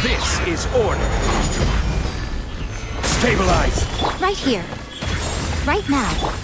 This is order. Stabilize. Right here. Right now.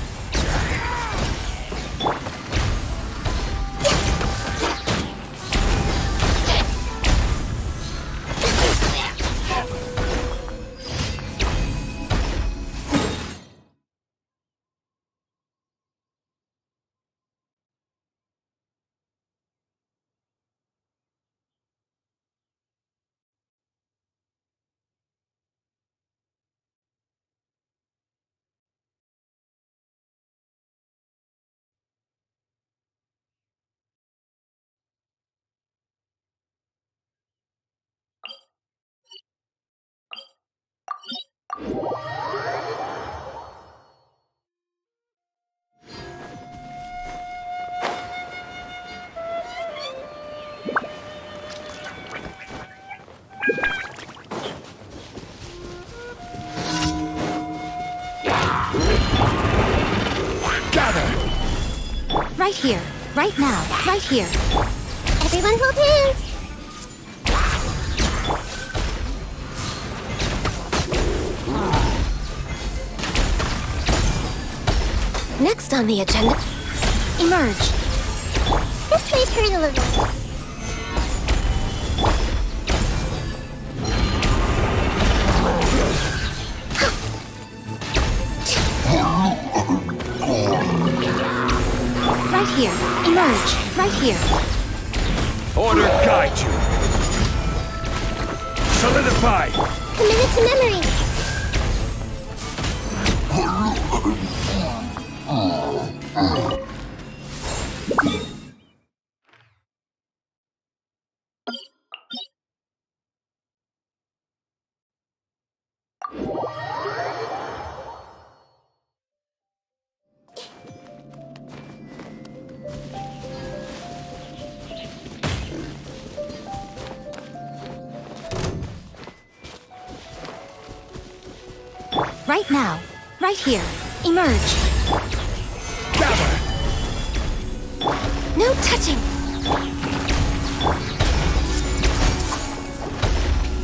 Right here, right now, right here. Everyone hold hands! Next on the agenda, Emerge. this way's hurt a little. Right here. Emerge. Right here. Order guide you. Solidify. Committed to memory. Right now. Right here. Emerge. Gather. No touching.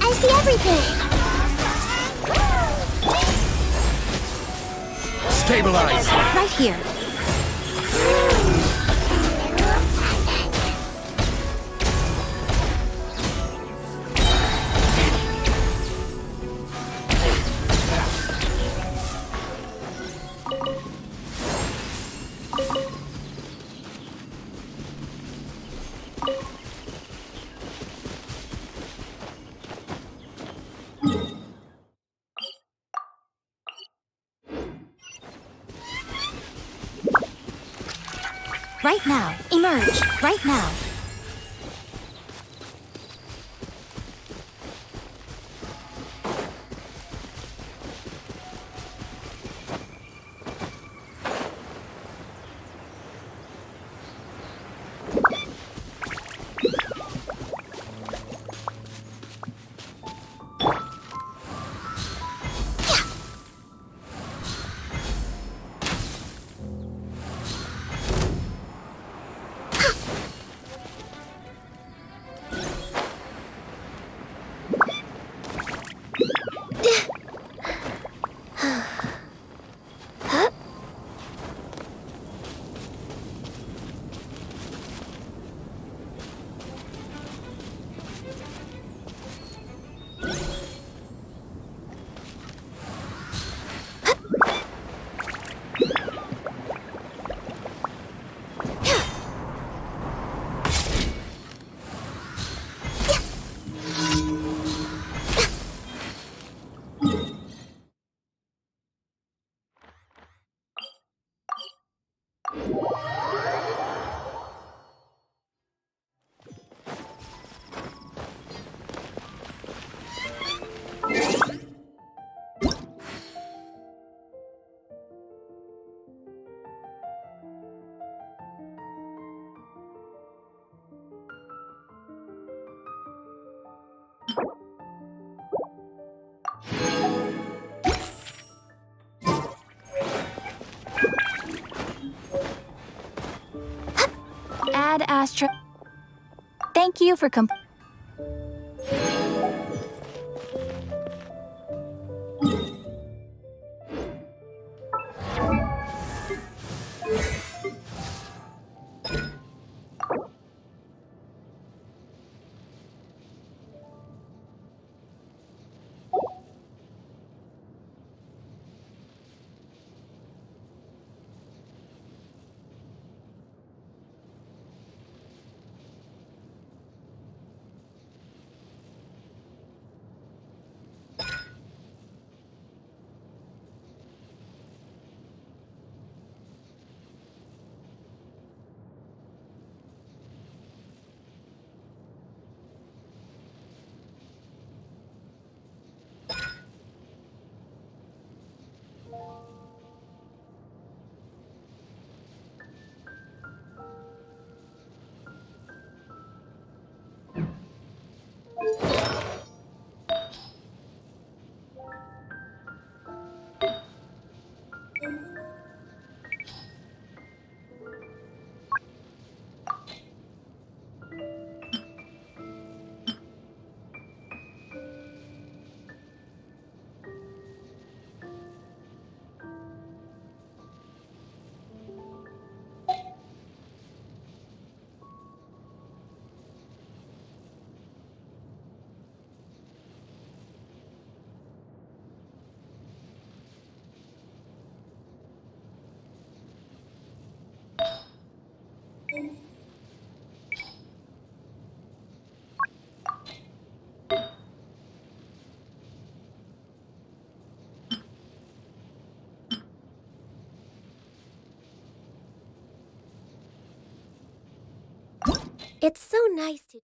I see everything. Stabilize. Right here. Right now. Emerge. Right now. Add Astra. Thank you for It's so nice to...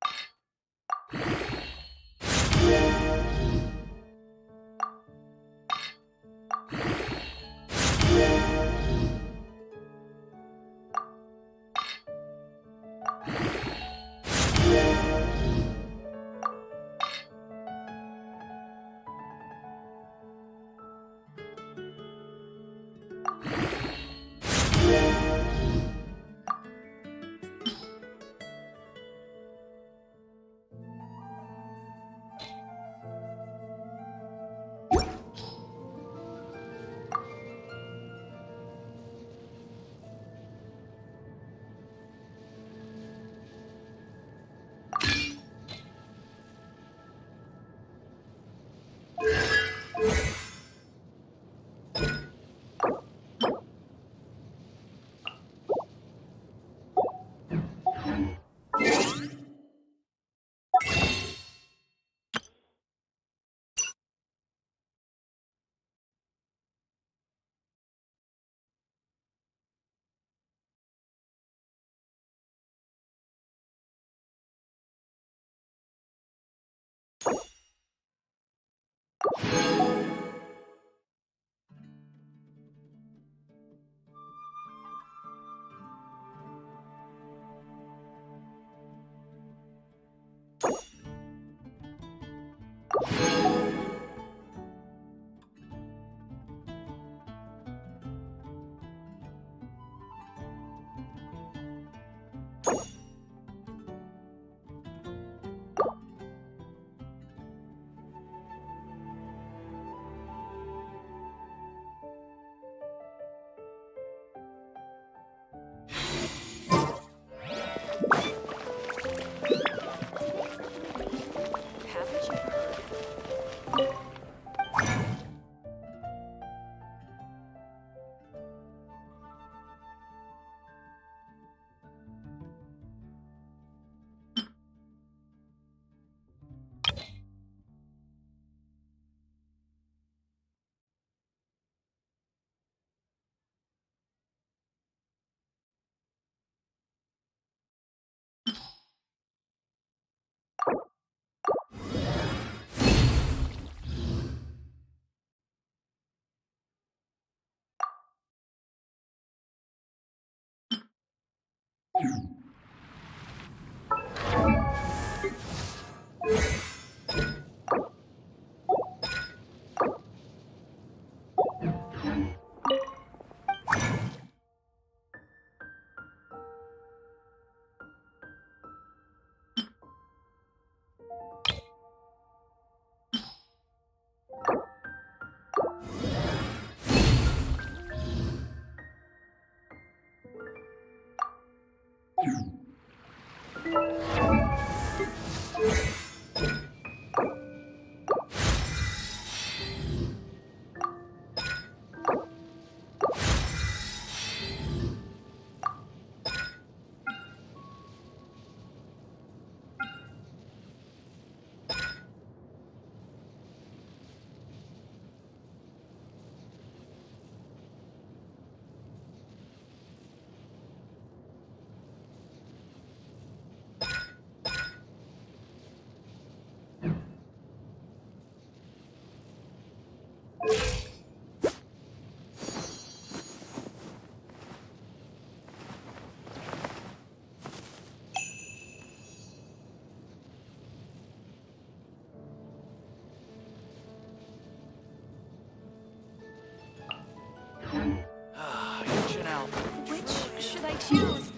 Which should I choose?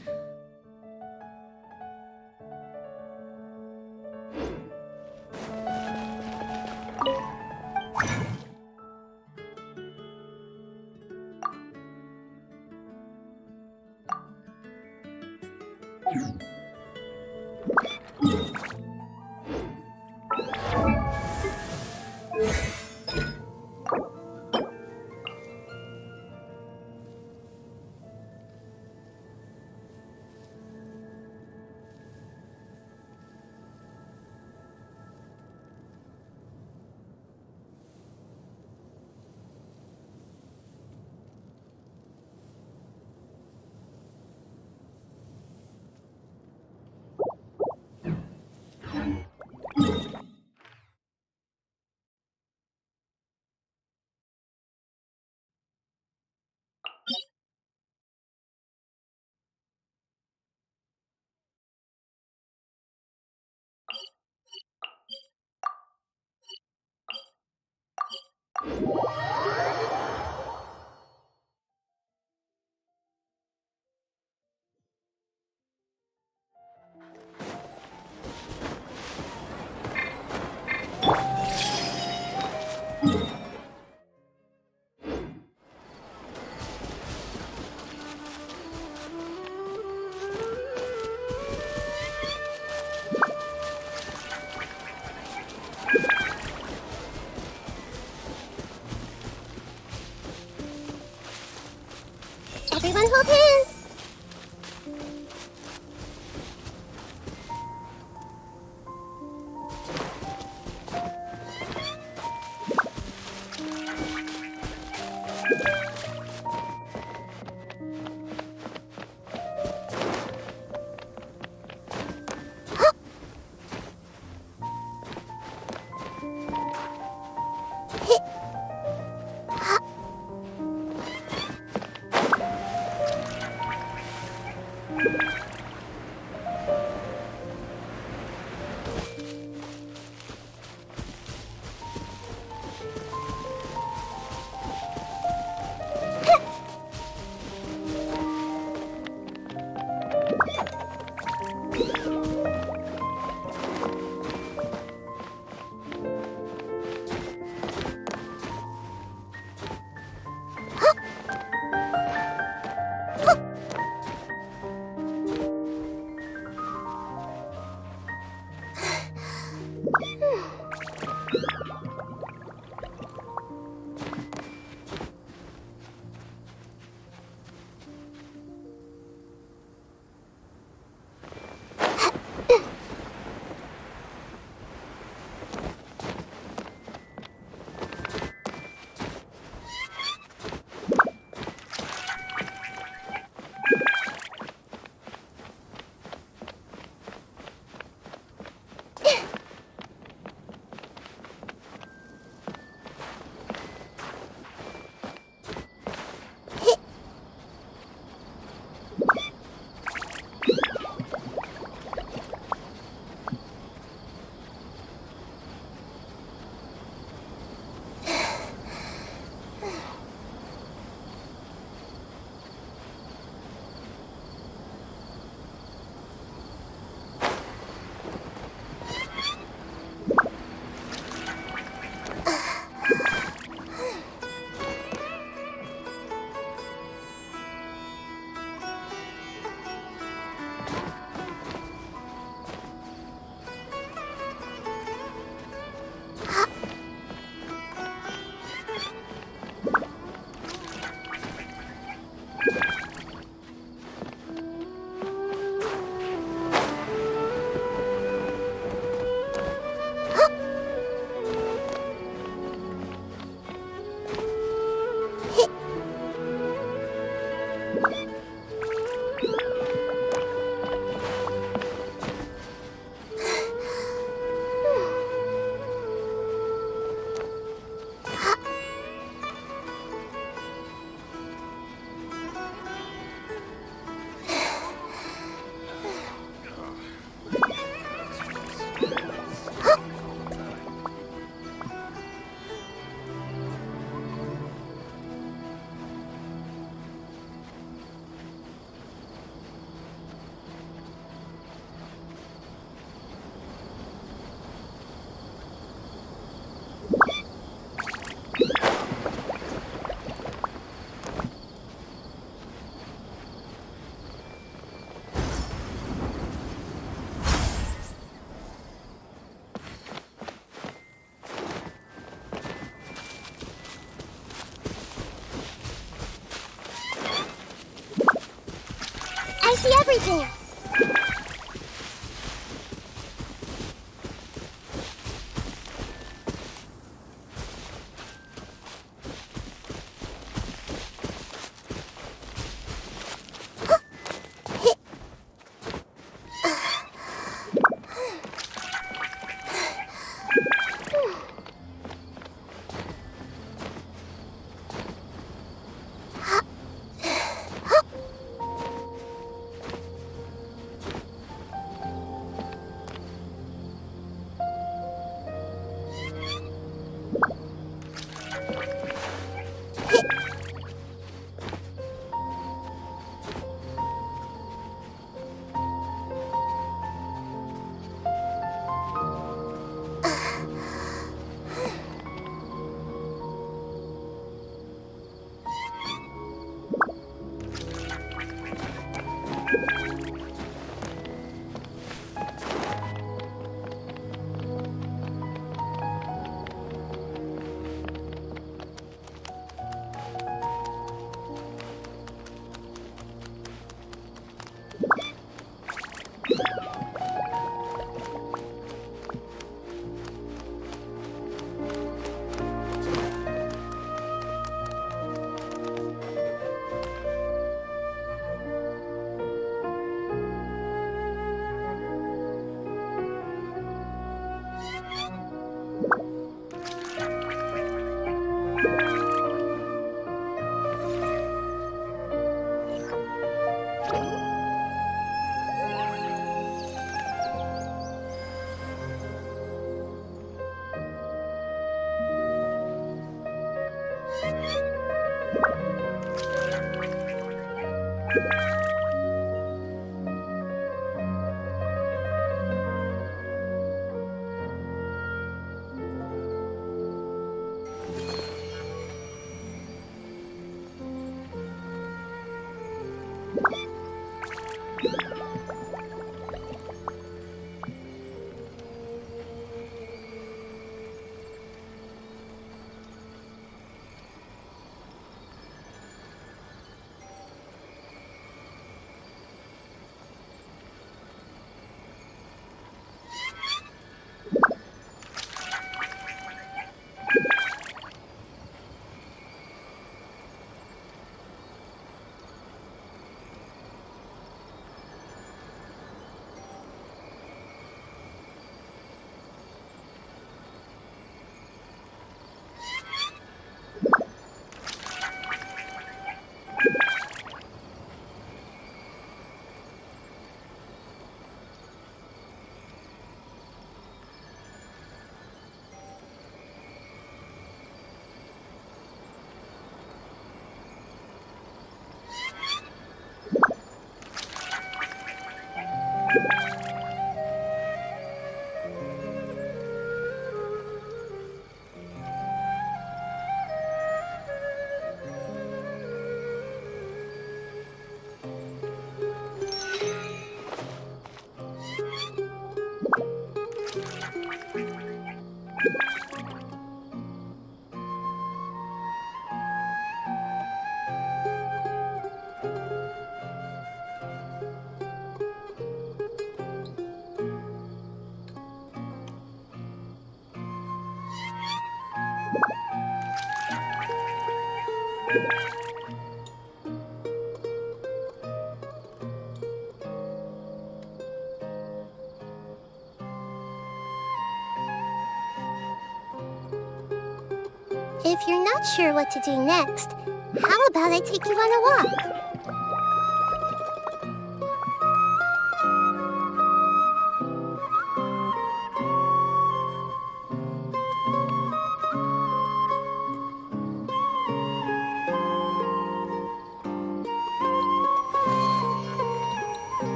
Everyone hold hands! see everything. If you're not sure what to do next, how about I take you on a walk?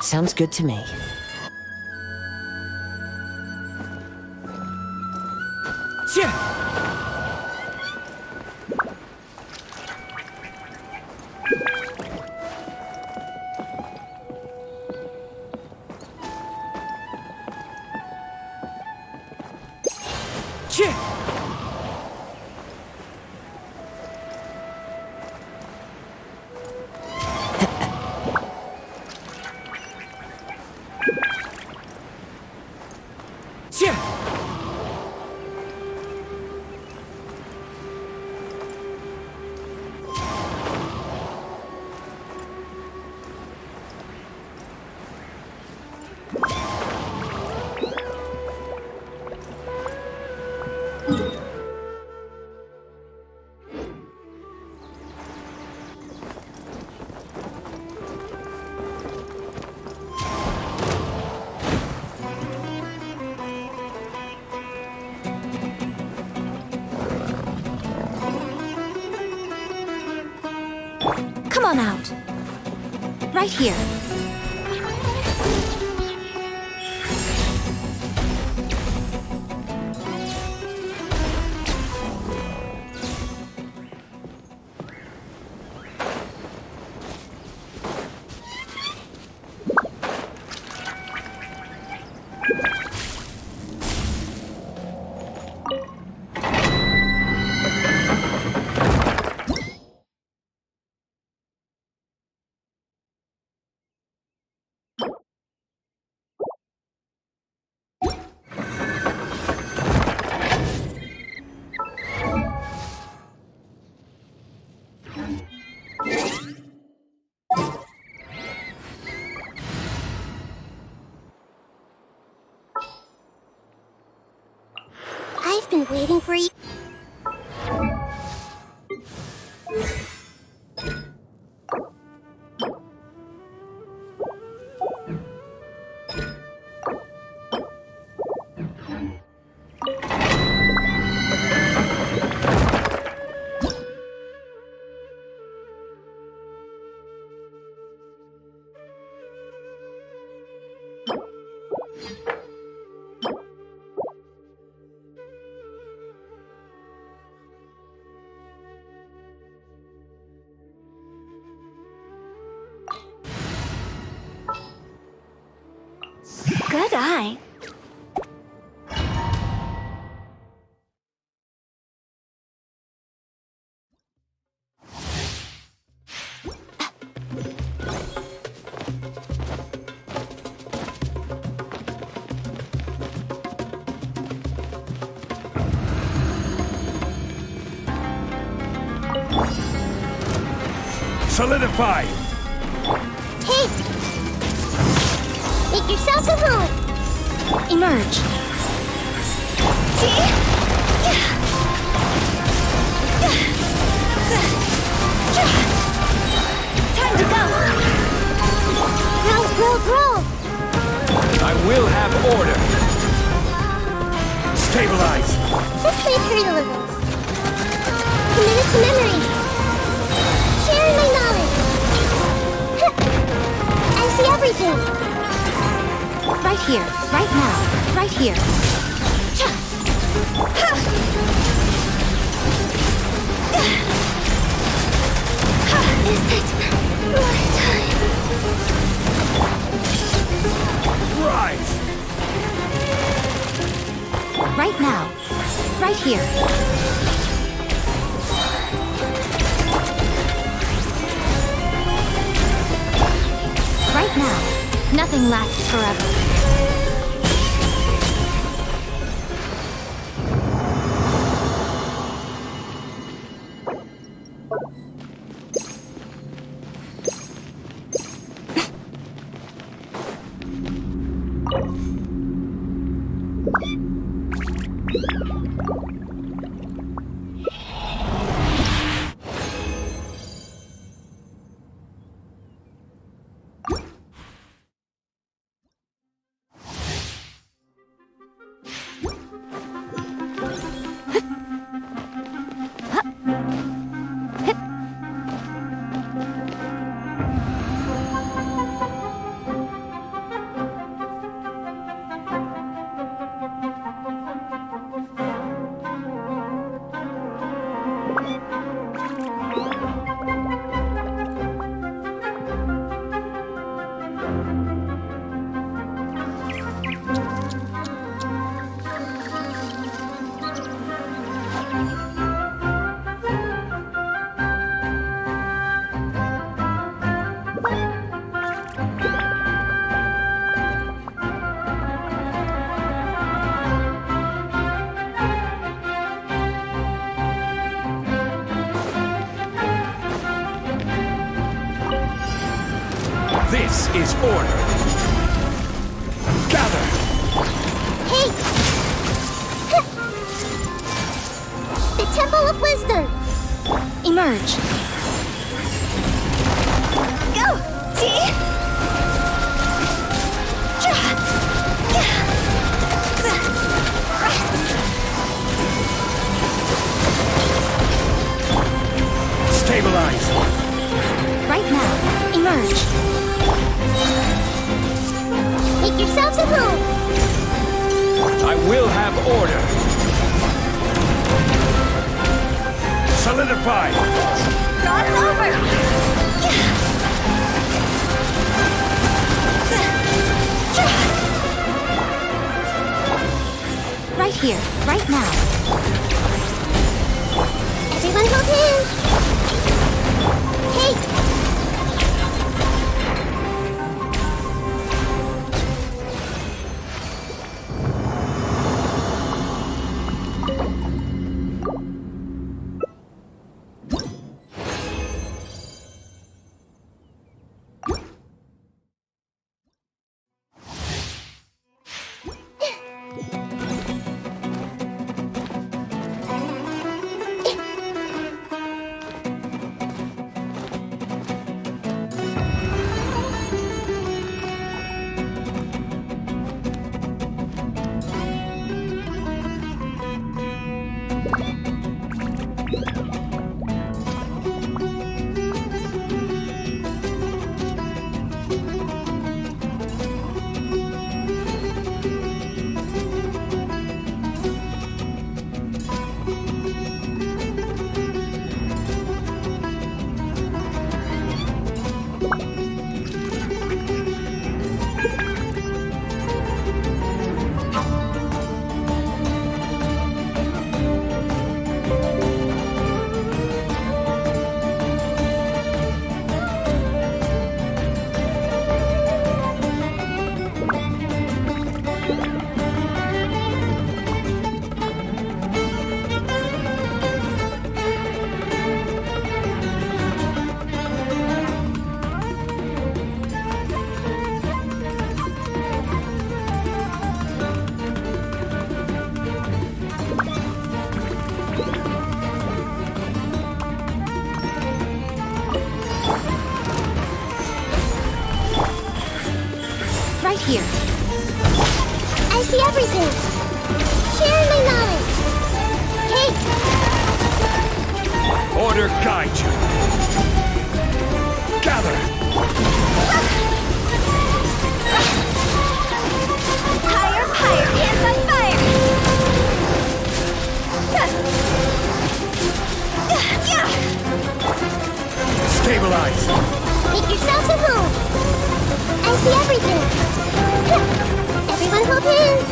Sounds good to me. Come on out. Right here. I've been waiting for you. Good eye. Solidify! Hey! Make yourselves at home! Emerge. played her a little. Committed to memory. Sharing my knowledge. I see everything. Right here, right now, right here. Is it my time? Rise! Right now, right here. Right now, nothing lasts forever. This is order. Gather! Hey! The Temple of Wisdom! Emerge. Go! See? Stabilize! Right now, emerge. Make yourselves at home! I will have order. Solidify! Cross over! Right here, right now. Everyone hold hands! Hey! Right here. I see everything! Sharing my knowledge! Order guide you. Gather. Higher, higher, hands on fire! Stabilize. Make yourselves at home! I see everything! Everyone hold hands!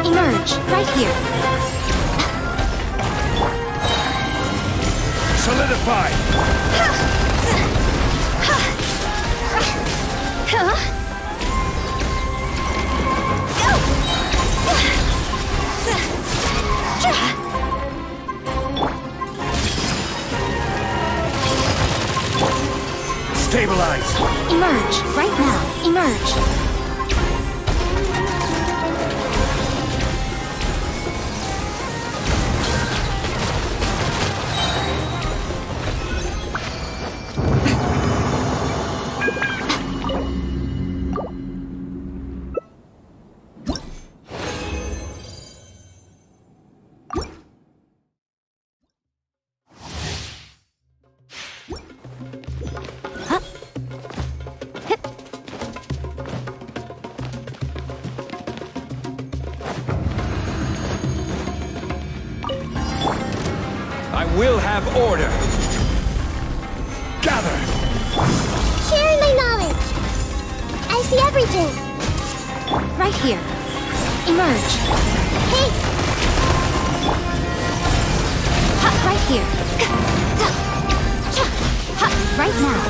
Emerge, right here. Solidify. Stabilize. Emerge, right now. Emerge. I will have order. Gather. Sharing my knowledge! I see everything! Right here. Emerge. Hey! Right here. Right now.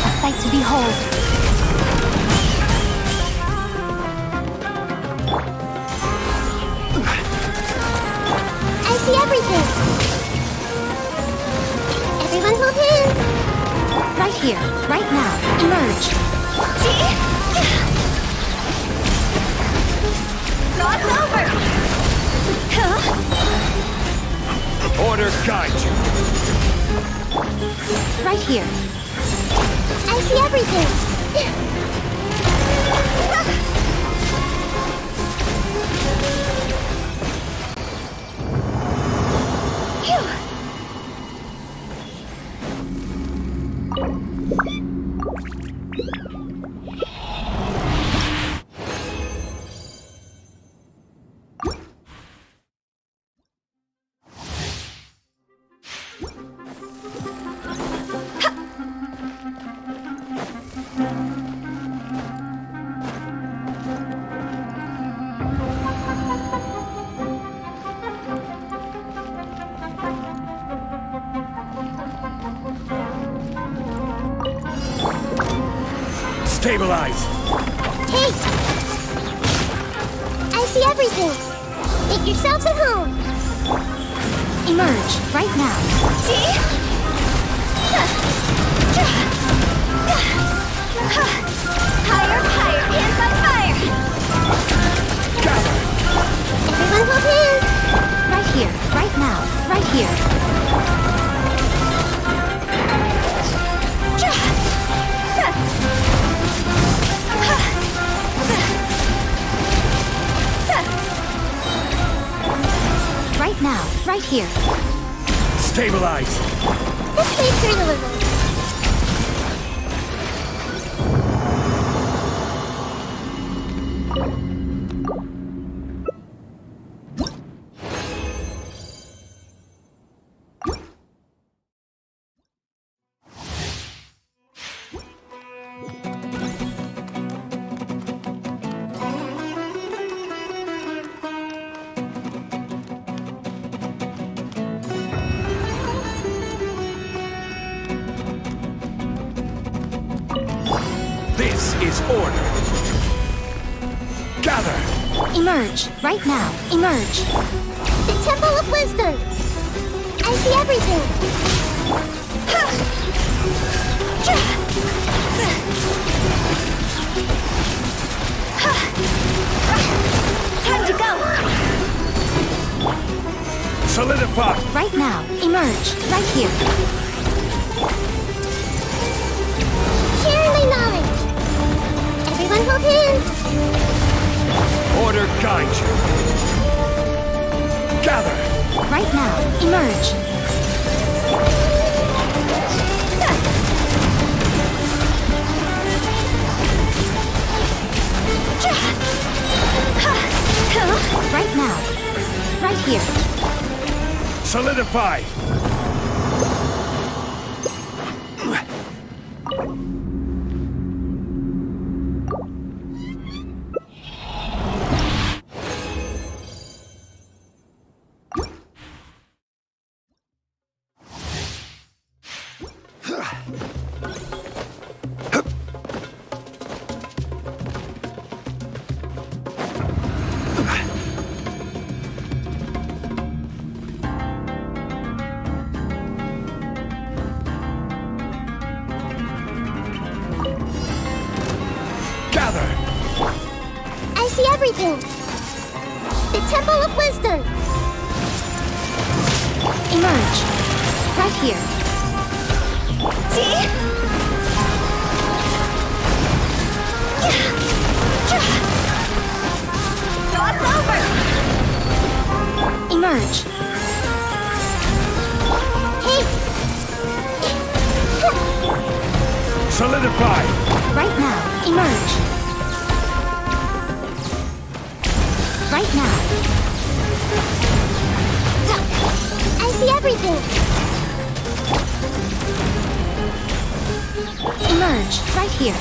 A sight to behold. I see everything! Everyone hold hands! Right here. Right now. Emerge. God's over! Order guide you. Right here. I see everything! Stabilize. Hey! I see everything! Make yourselves at home! Emerge. Right now. Higher, higher, hands on fire! Gather. Everyone hold hands! Right here. Right now. Right here. Right now. Right here. Stabilize. Let's play through the level. This is order. Gather. Emerge. Right now. Emerge. The Temple of Wisdom! I see everything! Time to go! Solidify. Right now. Emerge. Right here. Sharing my knowledge! Everyone hold hands! Order guide you. Gather. Right now. Emerge. Right now. Right here. Solidified! I see everything. The Temple of Wisdom. Emerge. Right here. See? Cross over. Emerge. Hey. Solidify! Right now. Emerge. Right now. I see everything. Emerge. Right here.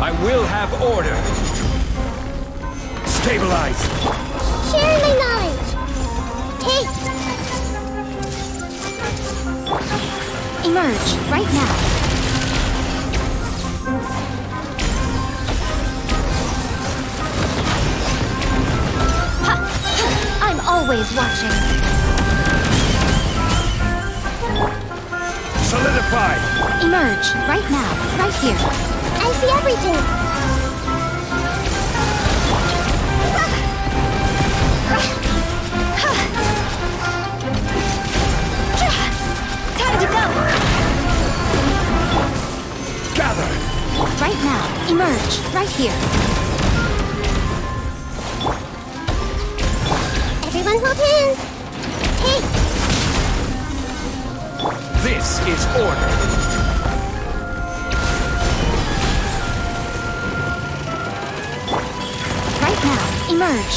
I will have order! Stabilize! Share my knowledge. Hey. Emerge. Right now. I'm always watching. Solidify! Emerge. Right now. Right here. I see everything. Time to go. Gather! Right now. Emerge. Right here. Everyone hold hands. Hey. This is order! Right now. Emerge.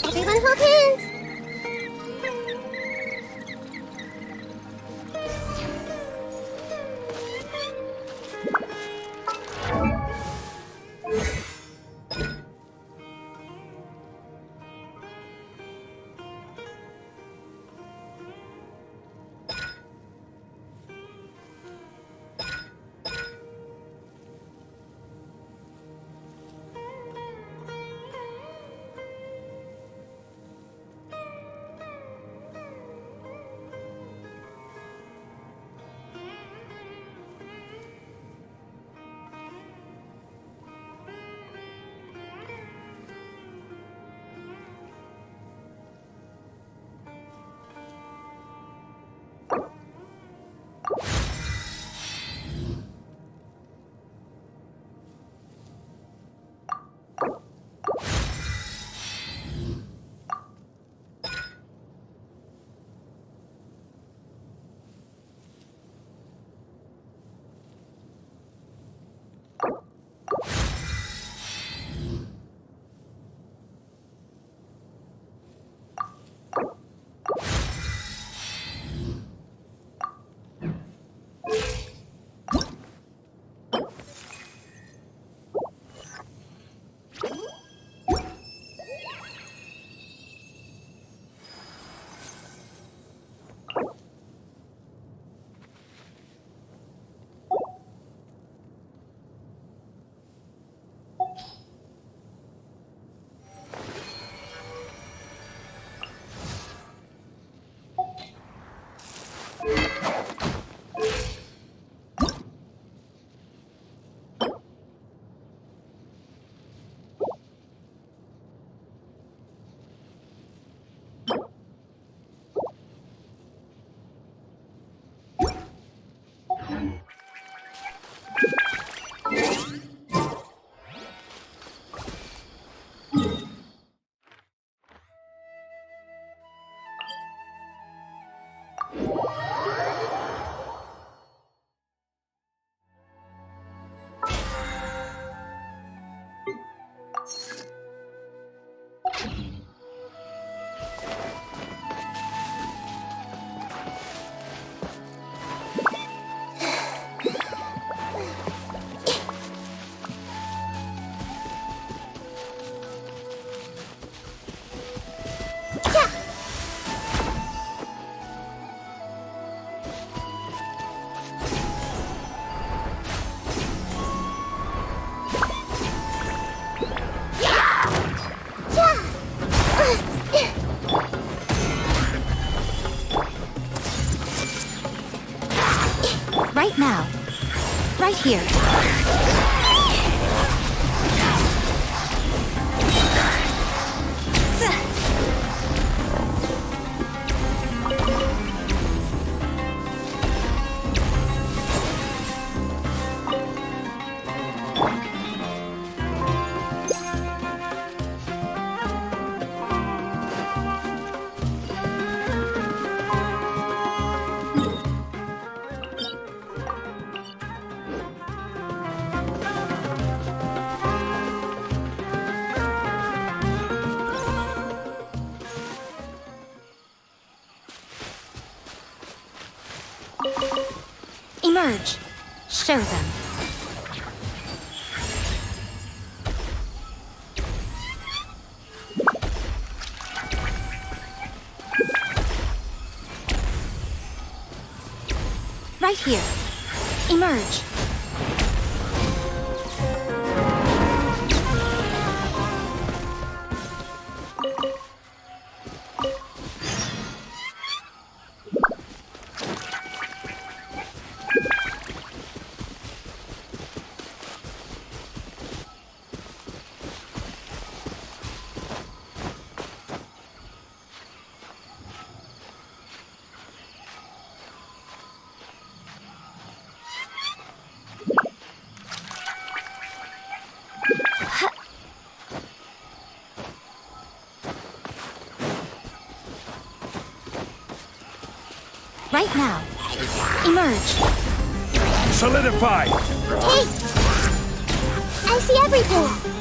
Everyone hold hands. Right now. Right here. Emerge. Show them. Right here. Emerge. Right now. Emerge. Solidify! Hey! I see everything!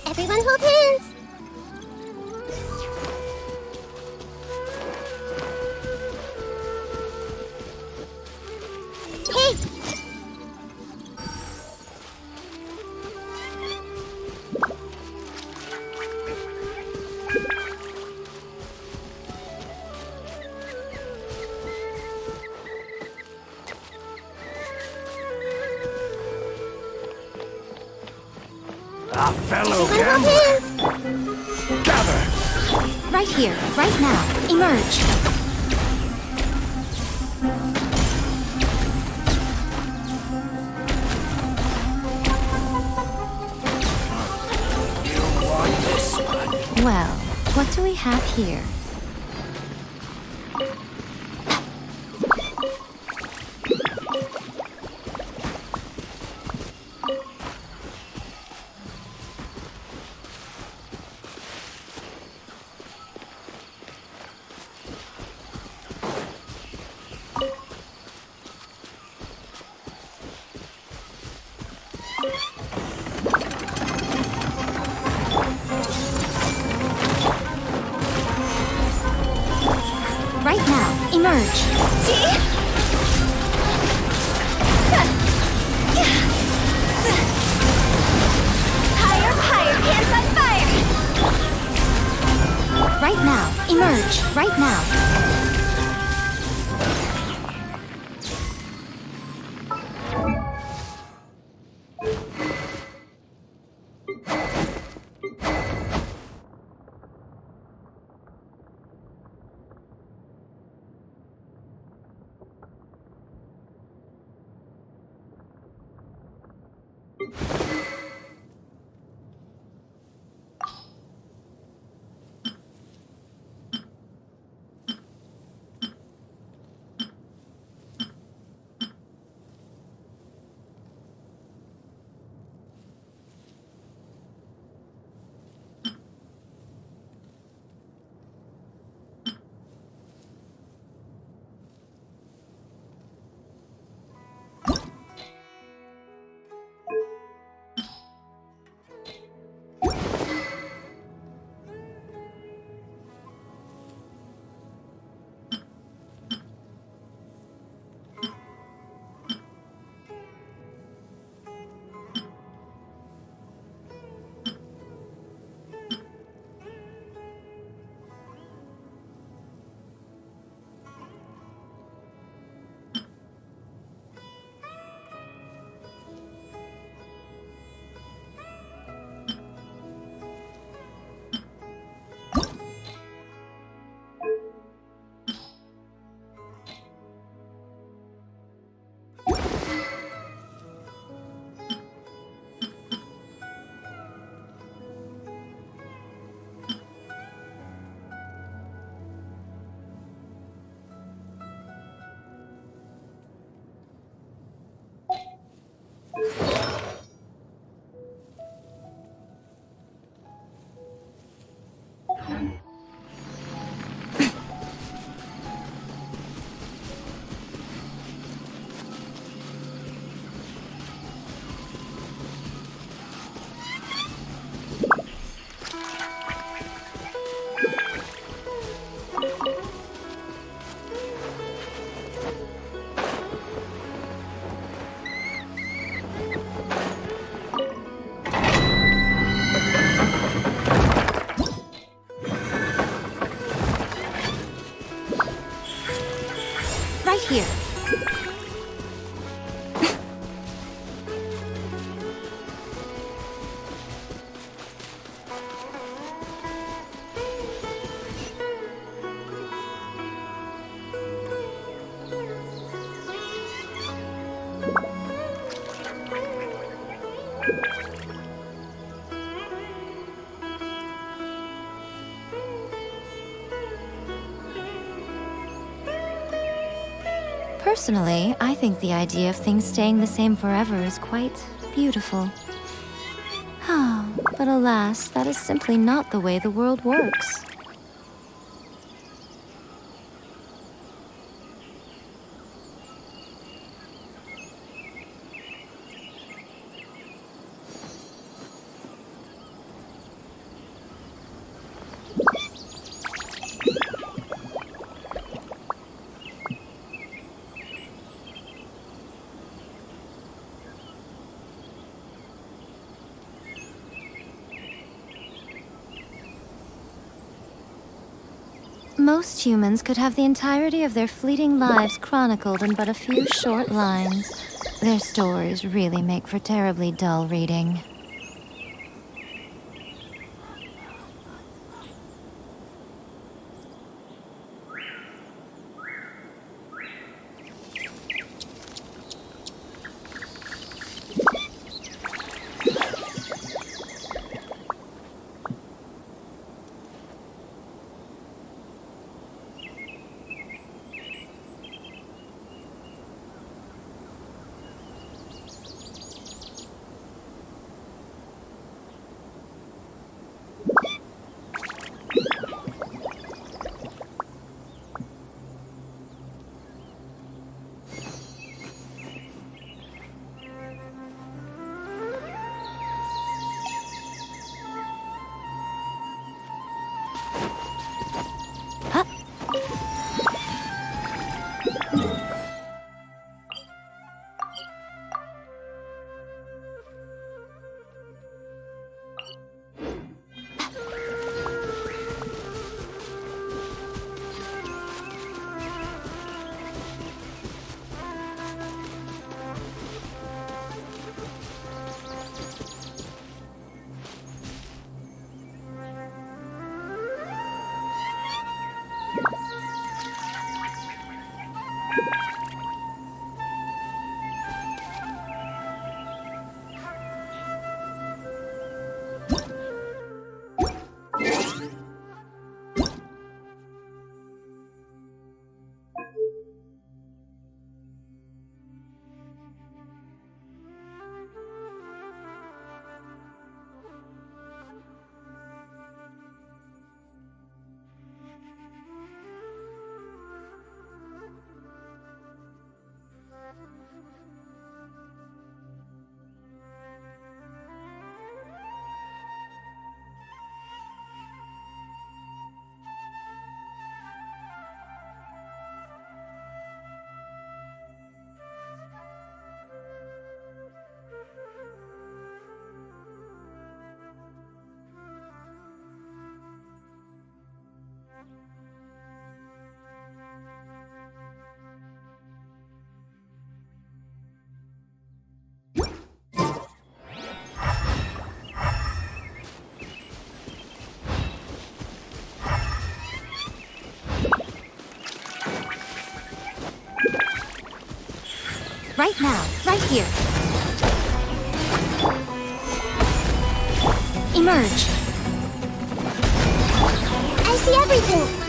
Everyone hold hands! Hey! A fellow Everyone hold gambler! hands! Gather! Right here. Right now. Emerge. You want this one? Well, what do we have here? Right now. Emerge. Higher, higher, hands on fire! Right now. Emerge. Right now. right here. Personally, I think the idea of things staying the same forever is quite beautiful. Oh, but alas, that is simply not the way the world works. Most humans could have the entirety of their fleeting lives chronicled in but a few short lines. Their stories really make for terribly dull reading. Right now, right here. Emerge. I see everything.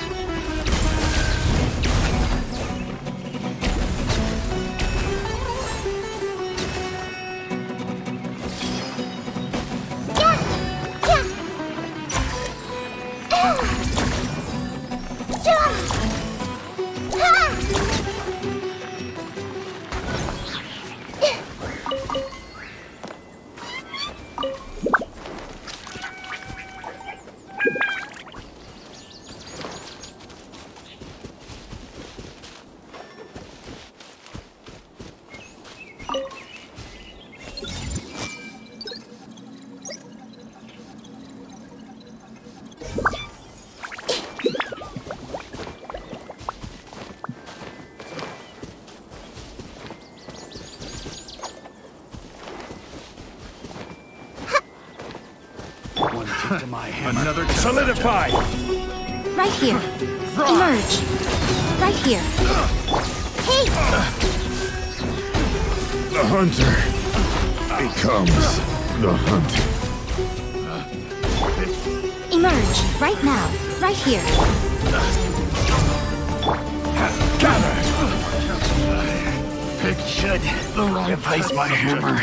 to my hammer. Another test. Solidify! Right here. Emerge. Right here. Hey! The hunter becomes the hunt. Emerge. Right now. Right here. Gather! It should replace my hammer.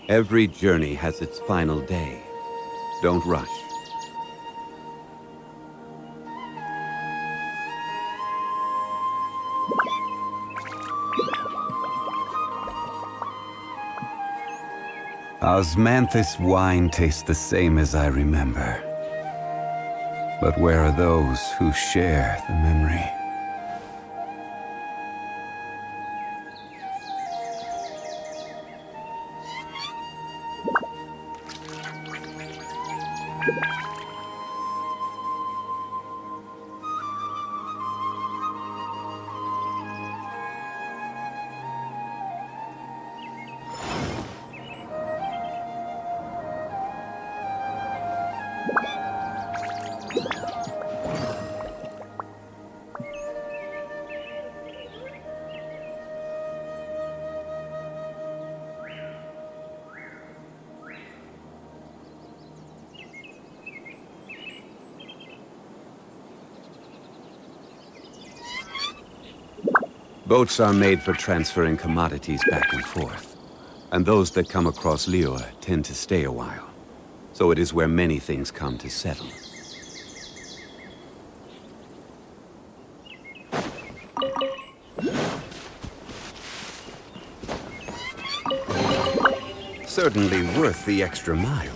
Every journey has its final day. Don't rush. Osmanthus wine tastes the same as I remember. But where are those who share the memory? Boats are made for transferring commodities back and forth. And those that come across Liyue tend to stay a while. So it is where many things come to settle. Certainly worth the extra mile.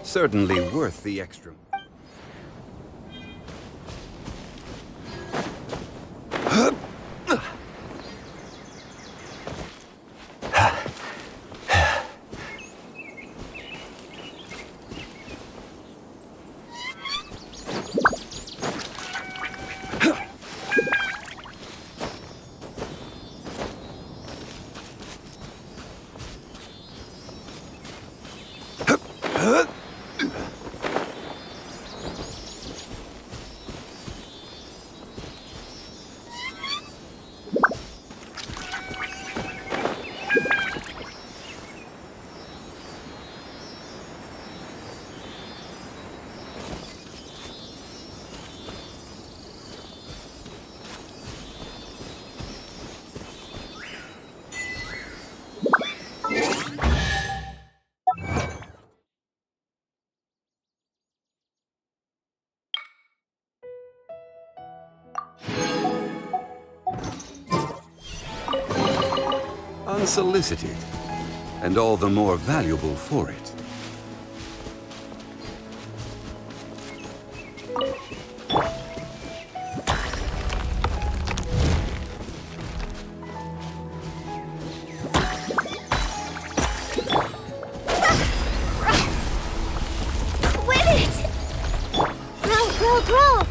Certainly worth the extra. Unsolicited, and all the more valuable for it. Quit it! Grow!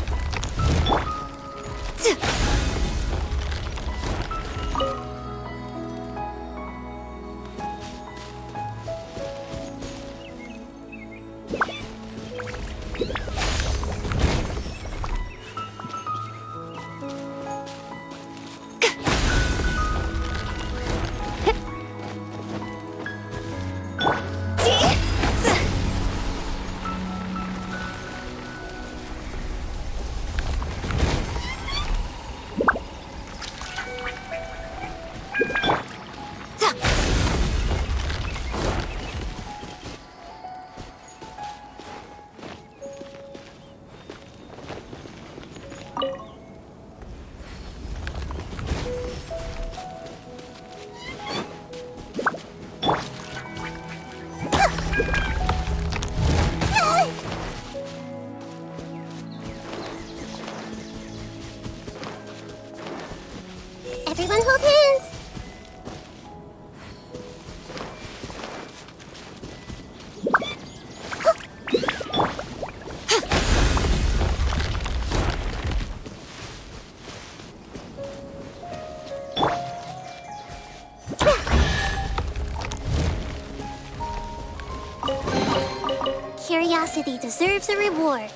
Everyone hold hands! Curiosity deserves a reward.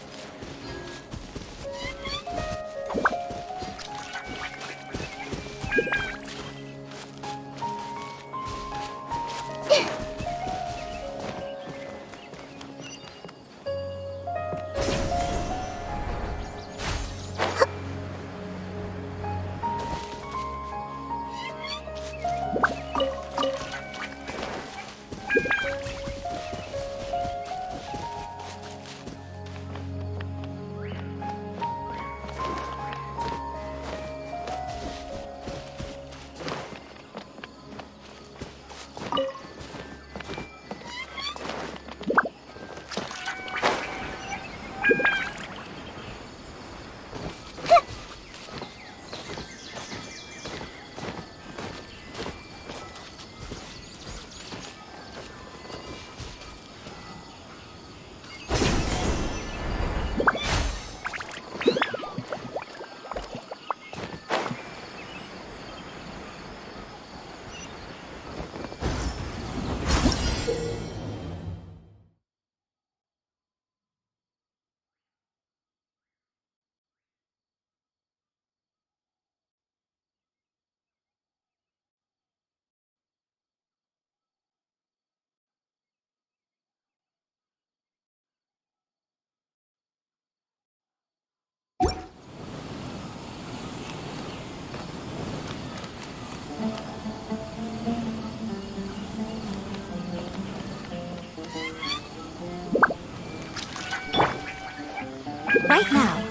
Right now.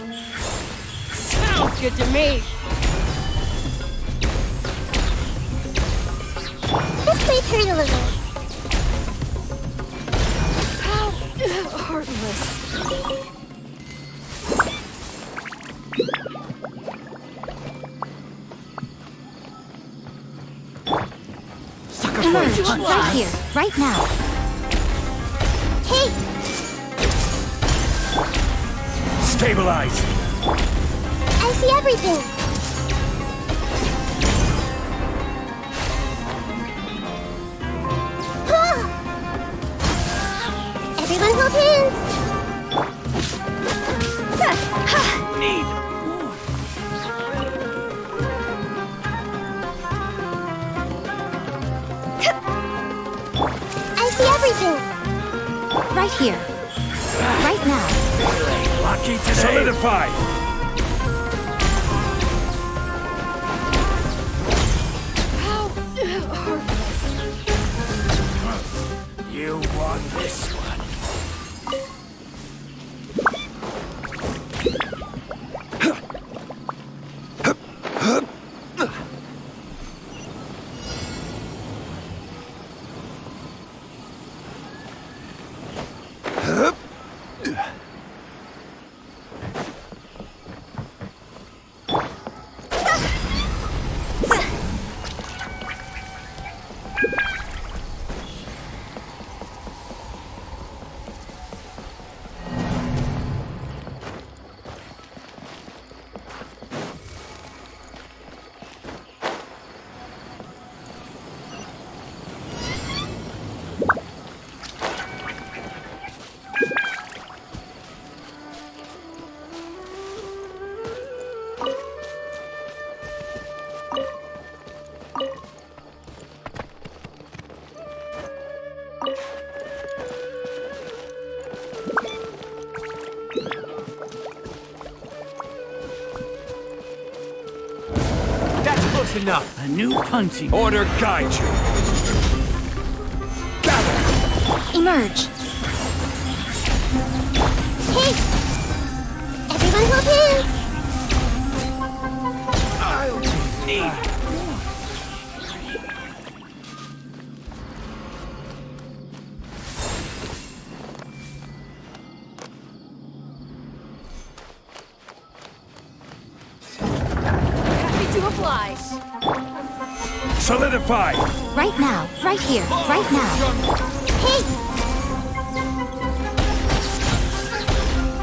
Sounds good to me. This might hurt a little. How heartless. Emerge right here, right now. Hey! Stabilize! I see everything! Everyone I see everything. Right here. Right now. Lucky today. Solidify. How heartless. You won this one. That's close enough. A new punching order guide you. Gather. Emerge. Hey! Everyone hold hands! I'll need. Happy to oblige. Solidify. Right now. Right here. Right now. Hey!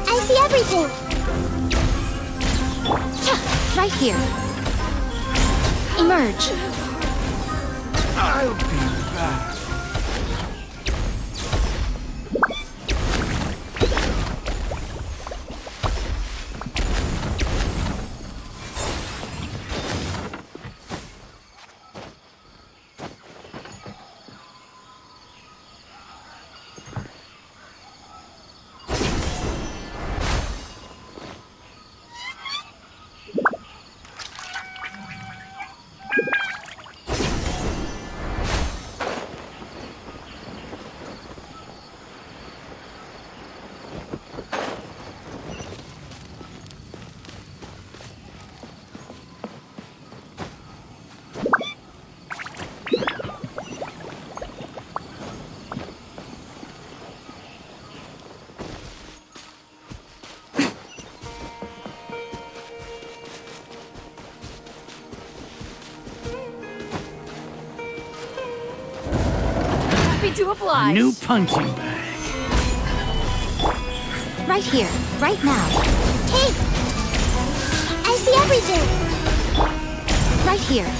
I see everything. Right here. Emerge. I'll be back. Happy to oblige. New punching bag. Right here. Right now. Hey! I see everything. Right here.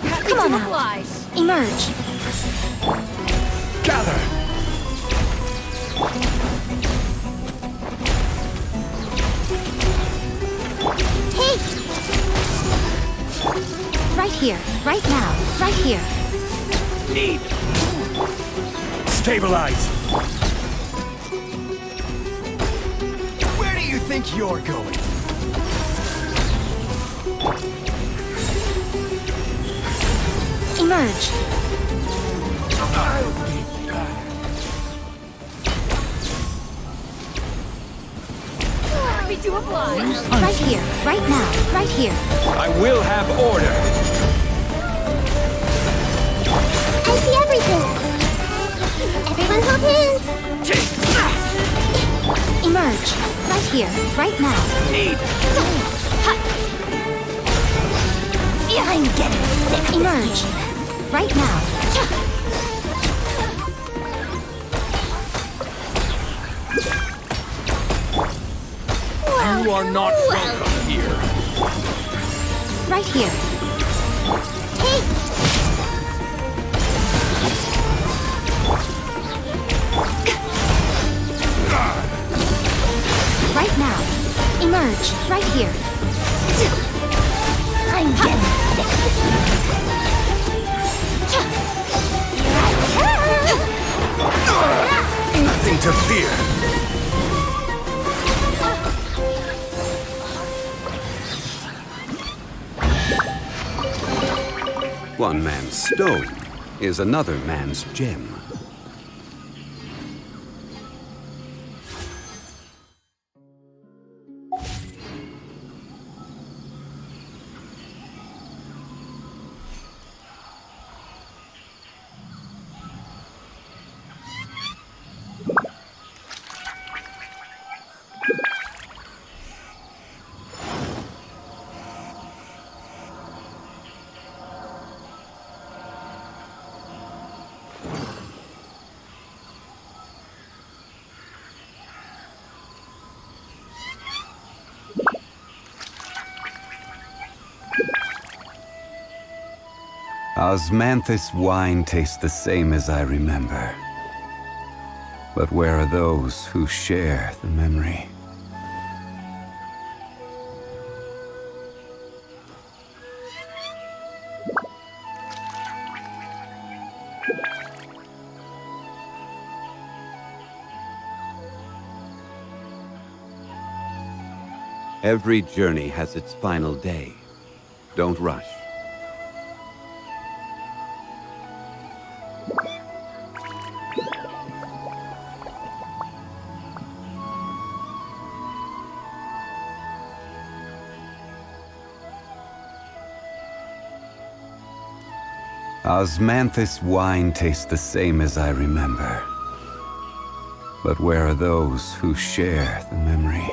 Happy Come on to out. oblige. Emerge. Gather. Hey! Right here. Right now. Right here. Need. Stabilize. Where do you think you're going? Emerge. I'll be back. Happy to oblige. Right here. Right now. Right here. I will have order. I see everything. Everyone hold hands. Emerge. Right here. Right now. Need. I'm getting sick. Emerge. Right now. You are not welcome here. Right here. Hey! Right now. Emerge. Right here. I'm getting sick. Nothing to fear. One man's stone is another man's gem. Osmanthus wine tastes the same as I remember. But where are those who share the memory? Every journey has its final day. Don't rush. Osmanthus wine tastes the same as I remember. But where are those who share the memory?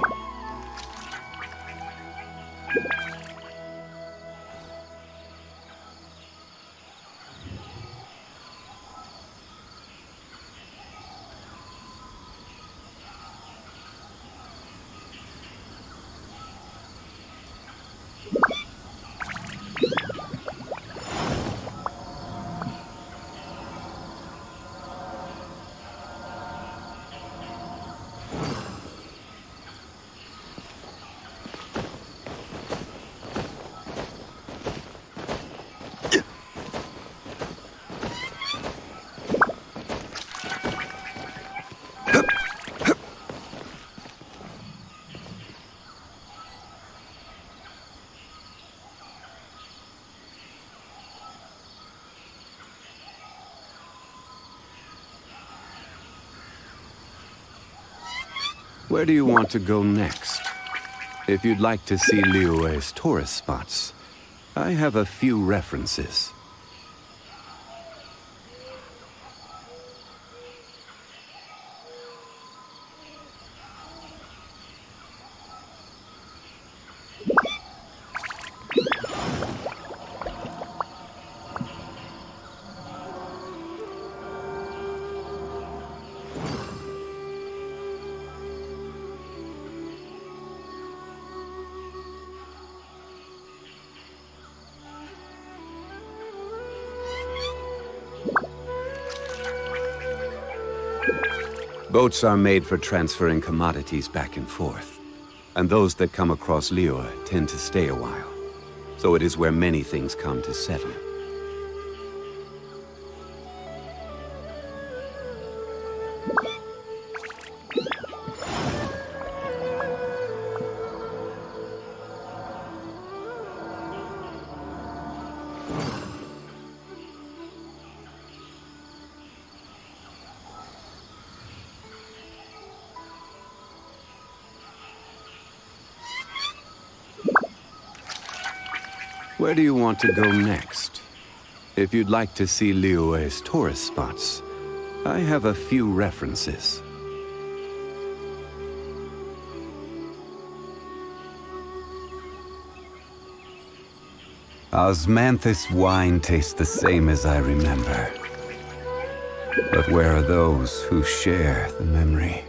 Where do you want to go next? If you'd like to see Liyue's tourist spots, I have a few references. Boats are made for transferring commodities back and forth. And those that come across Liyue tend to stay a while. So it is where many things come to settle. Where do you want to go next? If you'd like to see Liyue's tourist spots, I have a few references. Osmanthus wine tastes the same as I remember. But where are those who share the memory?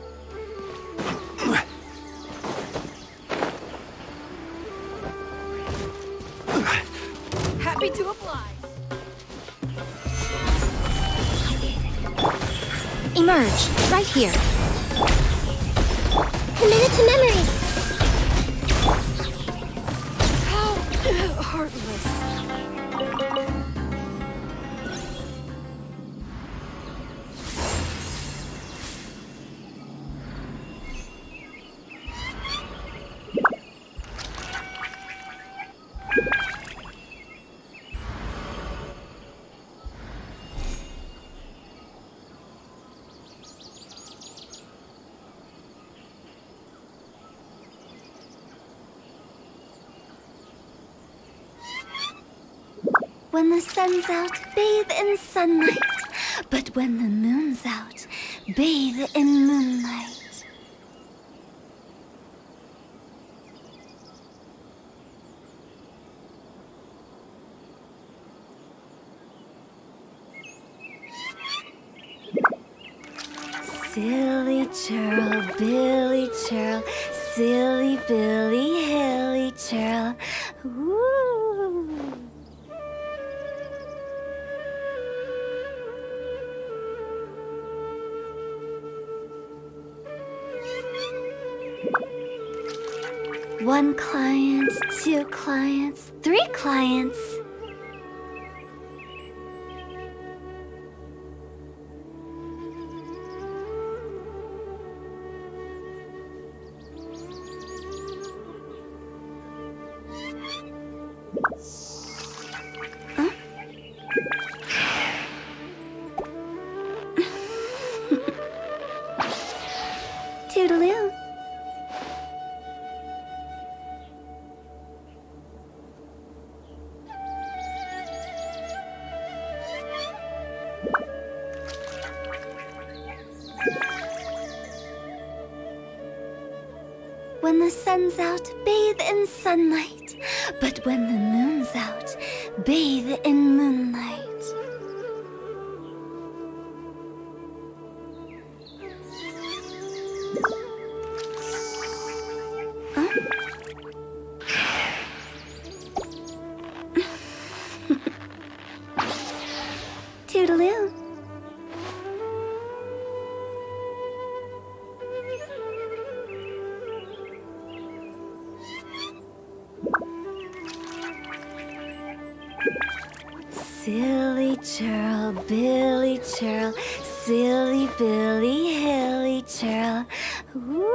Emerge, right here. Committed to memory. How heartless. When the sun's out, bathe in sunlight. But when the moon's out, bathe in moonlight. Silly churl, Billy churl, silly Billy, hilly churl. Woo! One client, two clients, three clients. Huh? Toodaloo. When the sun's out, bathe in sunlight. But when the moon's out, bathe in moonlight. Huh? Toodaloo. Silly churl, Billy churl, silly Billy, hilly churl. Woo!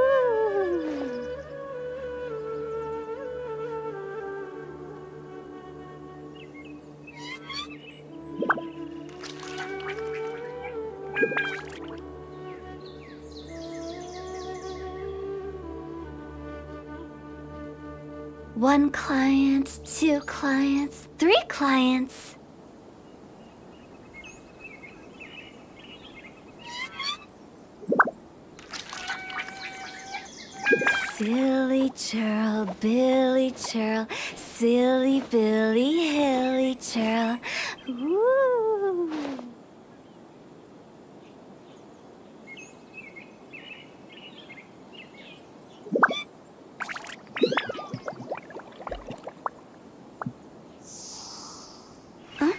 One client, two clients, three clients. Silly churl, Billy churl, silly Billy, hilly churl. Woo! Huh?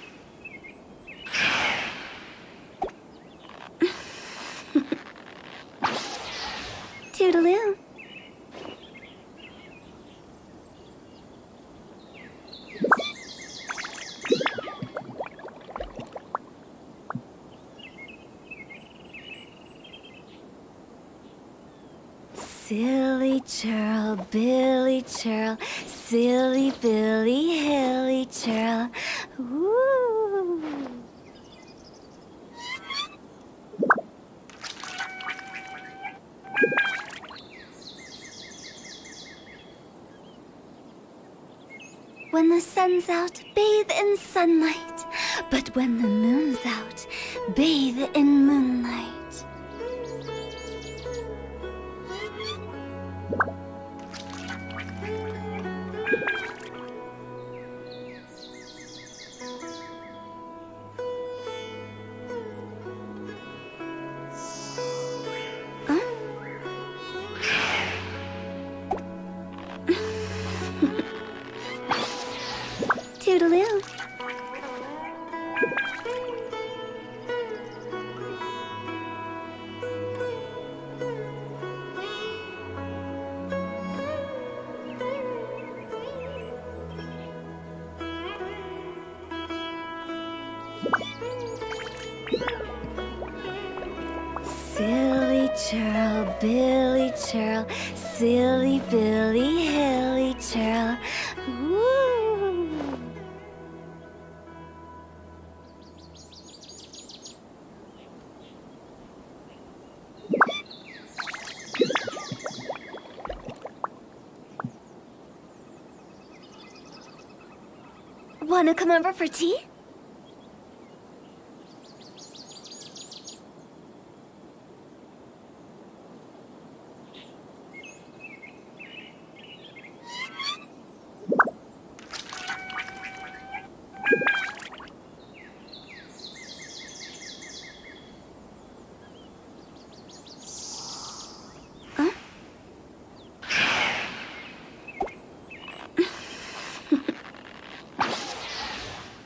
Toodaloo. Silly churl, Billy churl, silly Billy, hilly churl. Woo! When the sun's out, bathe in sunlight. But when the moon's out, bathe in moonlight. Toodaloo. churl, Billy churl, silly Billy, hilly churl. Woo! Wanna come over for tea?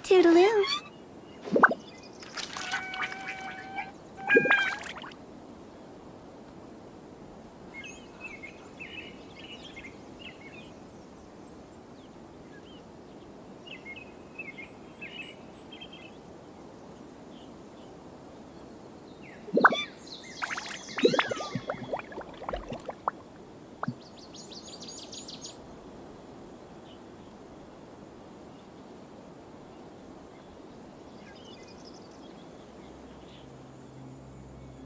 Toodaloo.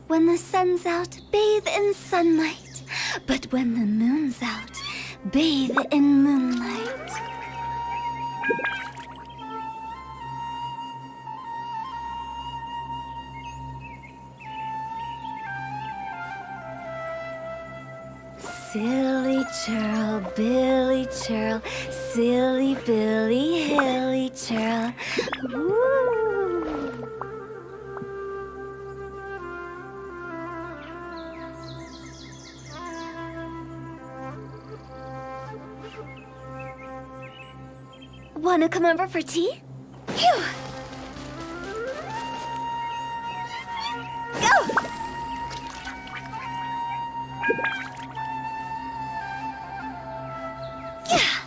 When the sun's out, bathe in sunlight. But when the moon's out, bathe in moonlight. Silly churl, Billy churl, silly Billy, hilly churl. Woo! Wanna come over for tea? Phew! Go! Yeah!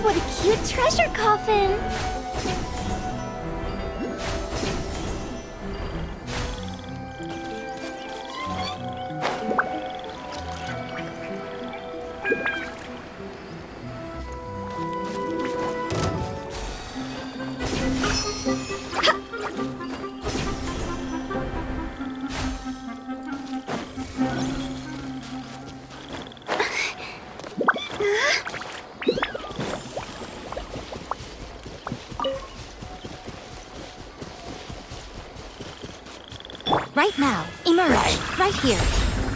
What a cute treasure coffin! Right now, emerge, right here.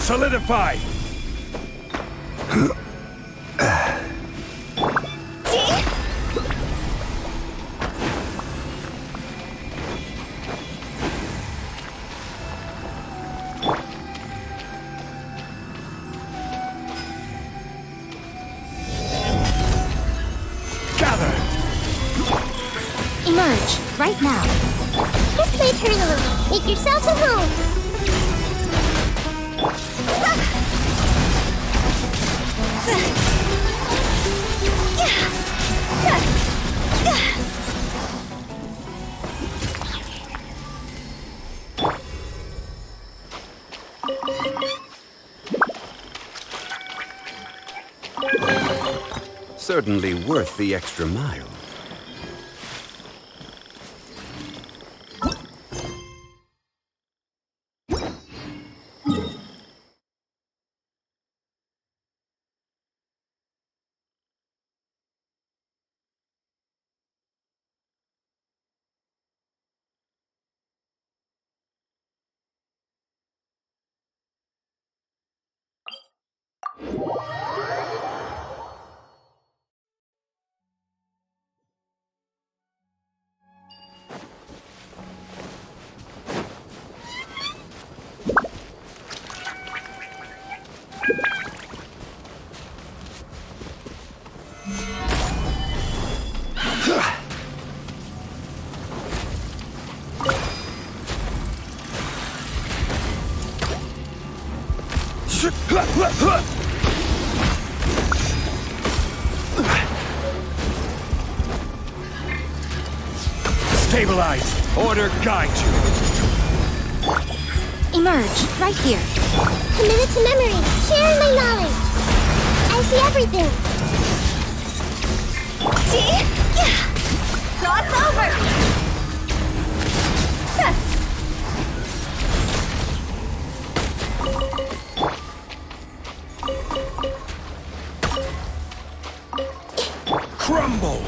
Solidify! Emerge, right now. Just wait here a little. Make yourselves at home. Certainly worth the extra mile. Stabilize! Order guide you! Emerge, right here. Committed to memory. Sharing my knowledge. I see everything. See? Cross over! Crumble!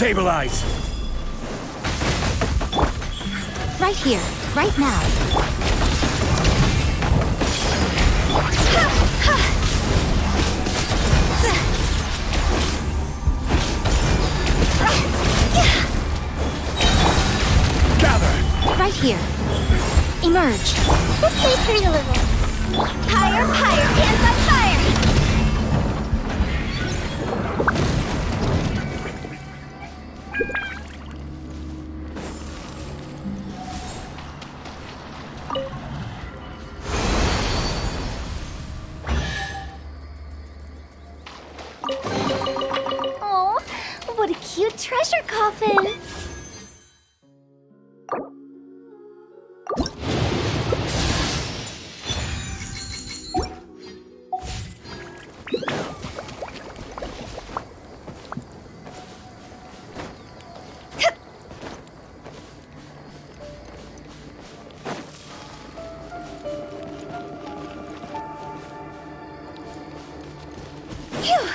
Stabilize! Right here, right now. Gather! Right here. Emerge. This may hurt a little. Higher, higher, hands on fire! Oh, what a cute treasure coffin! Phew!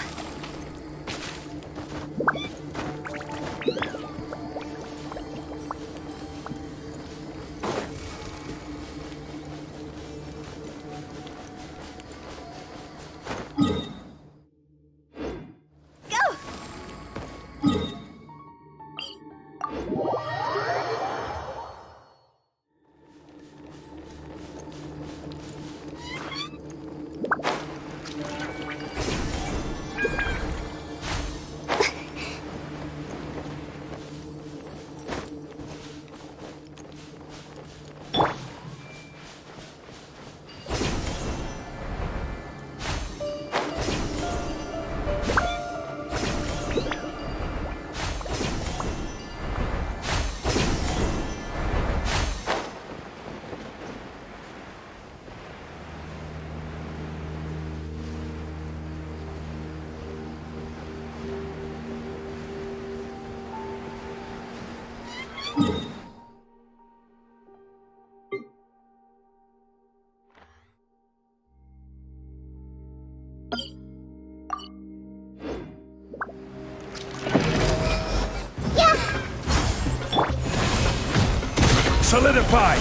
Solidify!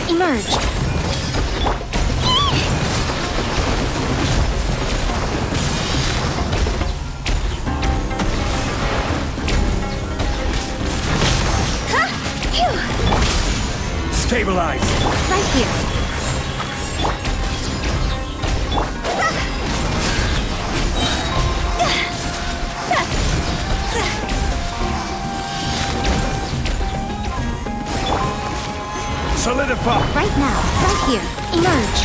Emerge. Stabilize! Right here. Solidify! Right now. Right here. Emerge.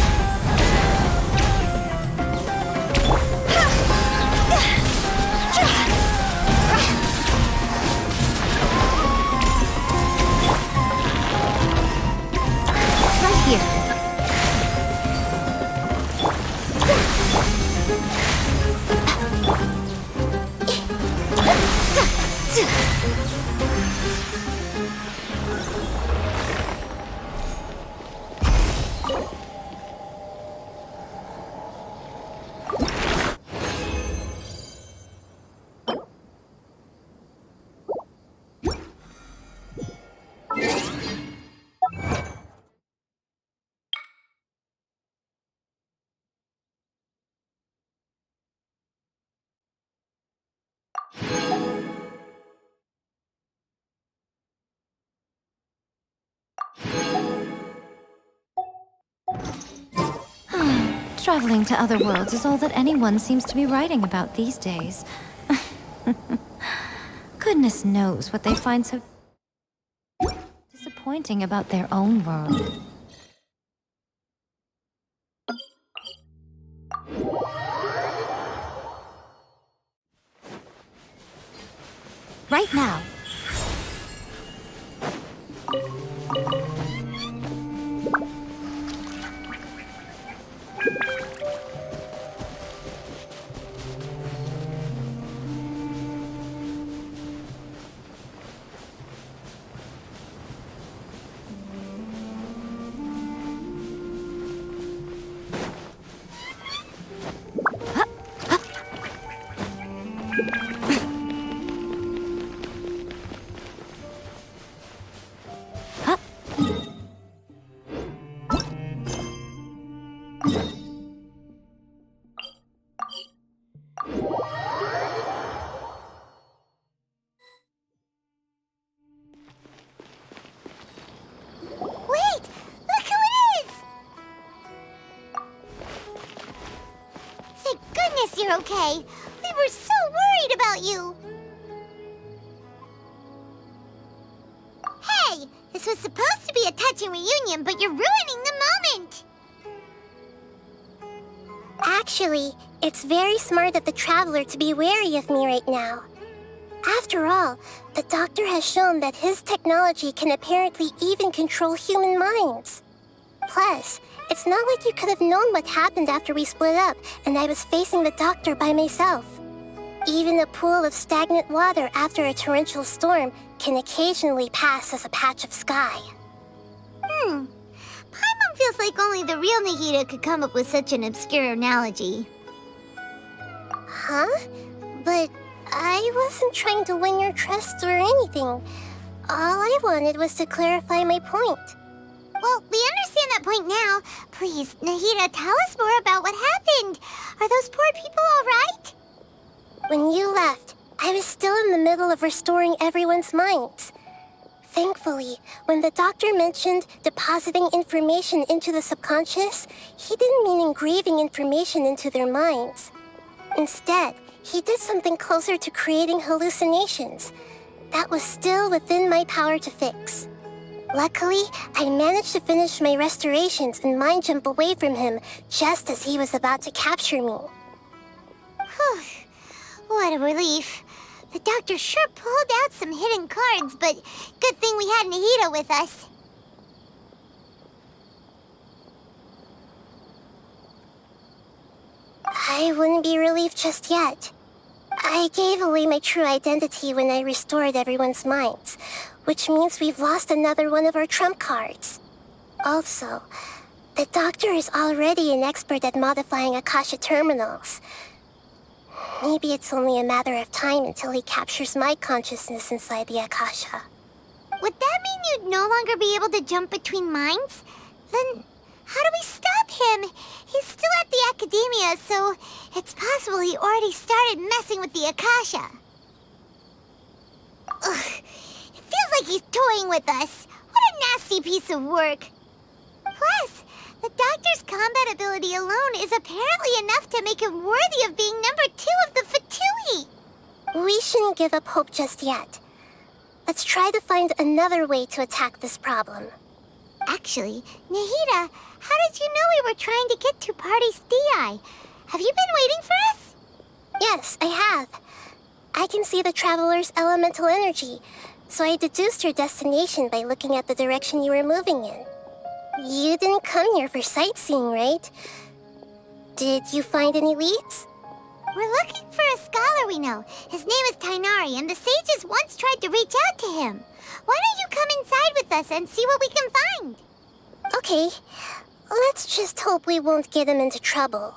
Right here. Traveling to other worlds is all that anyone seems to be writing about these days. Goodness knows what they find so disappointing about their own world. Right now. you're okay. We were so worried about you. Hey, this was supposed to be a touching reunion, but you're ruining the moment. Actually, it's very smart of the Traveler to be wary of me right now. After all, the Doctor has shown that his technology can apparently even control human minds. Plus, it's not like you could have known what happened after we split up and I was facing the Doctor by myself. Even a pool of stagnant water after a torrential storm can occasionally pass as a patch of sky. Paimon feels like only the real Nahida could come up with such an obscure analogy. Huh? But I wasn't trying to win your trust or anything. All I wanted was to clarify my point. Well, we understand that point now. Please, Nahida, tell us more about what happened. Are those poor people all right? When you left, I was still in the middle of restoring everyone's minds. Thankfully, when the Doctor mentioned depositing information into the subconscious, he didn't mean engraving information into their minds. Instead, he did something closer to creating hallucinations. That was still within my power to fix. Luckily, I managed to finish my restorations and mind jump away from him just as he was about to capture me. Whew. What a relief. The Doctor sure pulled out some hidden cards, but good thing we had Nahida with us. I wouldn't be relieved just yet. I gave away my true identity when I restored everyone's minds, which means we've lost another one of our trump cards. Also, the Doctor is already an expert at modifying Akasha terminals. Maybe it's only a matter of time until he captures my consciousness inside the Akasha. Would that mean you'd no longer be able to jump between minds? Then how do we stop him? He's still at the Academia, so it's possible he already started messing with the Akasha. Ugh, it feels like he's toying with us. What a nasty piece of work. Plus, the Doctor's combat ability alone is apparently enough to make him worthy of being number 2 of the Fatui. We shouldn't give up hope just yet. Let's try to find another way to attack this problem. Actually, Nahida, how did you know we were trying to get to Party's DI? Have you been waiting for us? Yes, I have. I can see the Traveler's elemental energy, so I deduced your destination by looking at the direction you were moving in. You didn't come here for sightseeing, right? Did you find any leads? We're looking for a scholar we know. His name is Tainari, and the sages once tried to reach out to him. Why don't you come inside with us and see what we can find? Okay. Let's just hope we won't get him into trouble.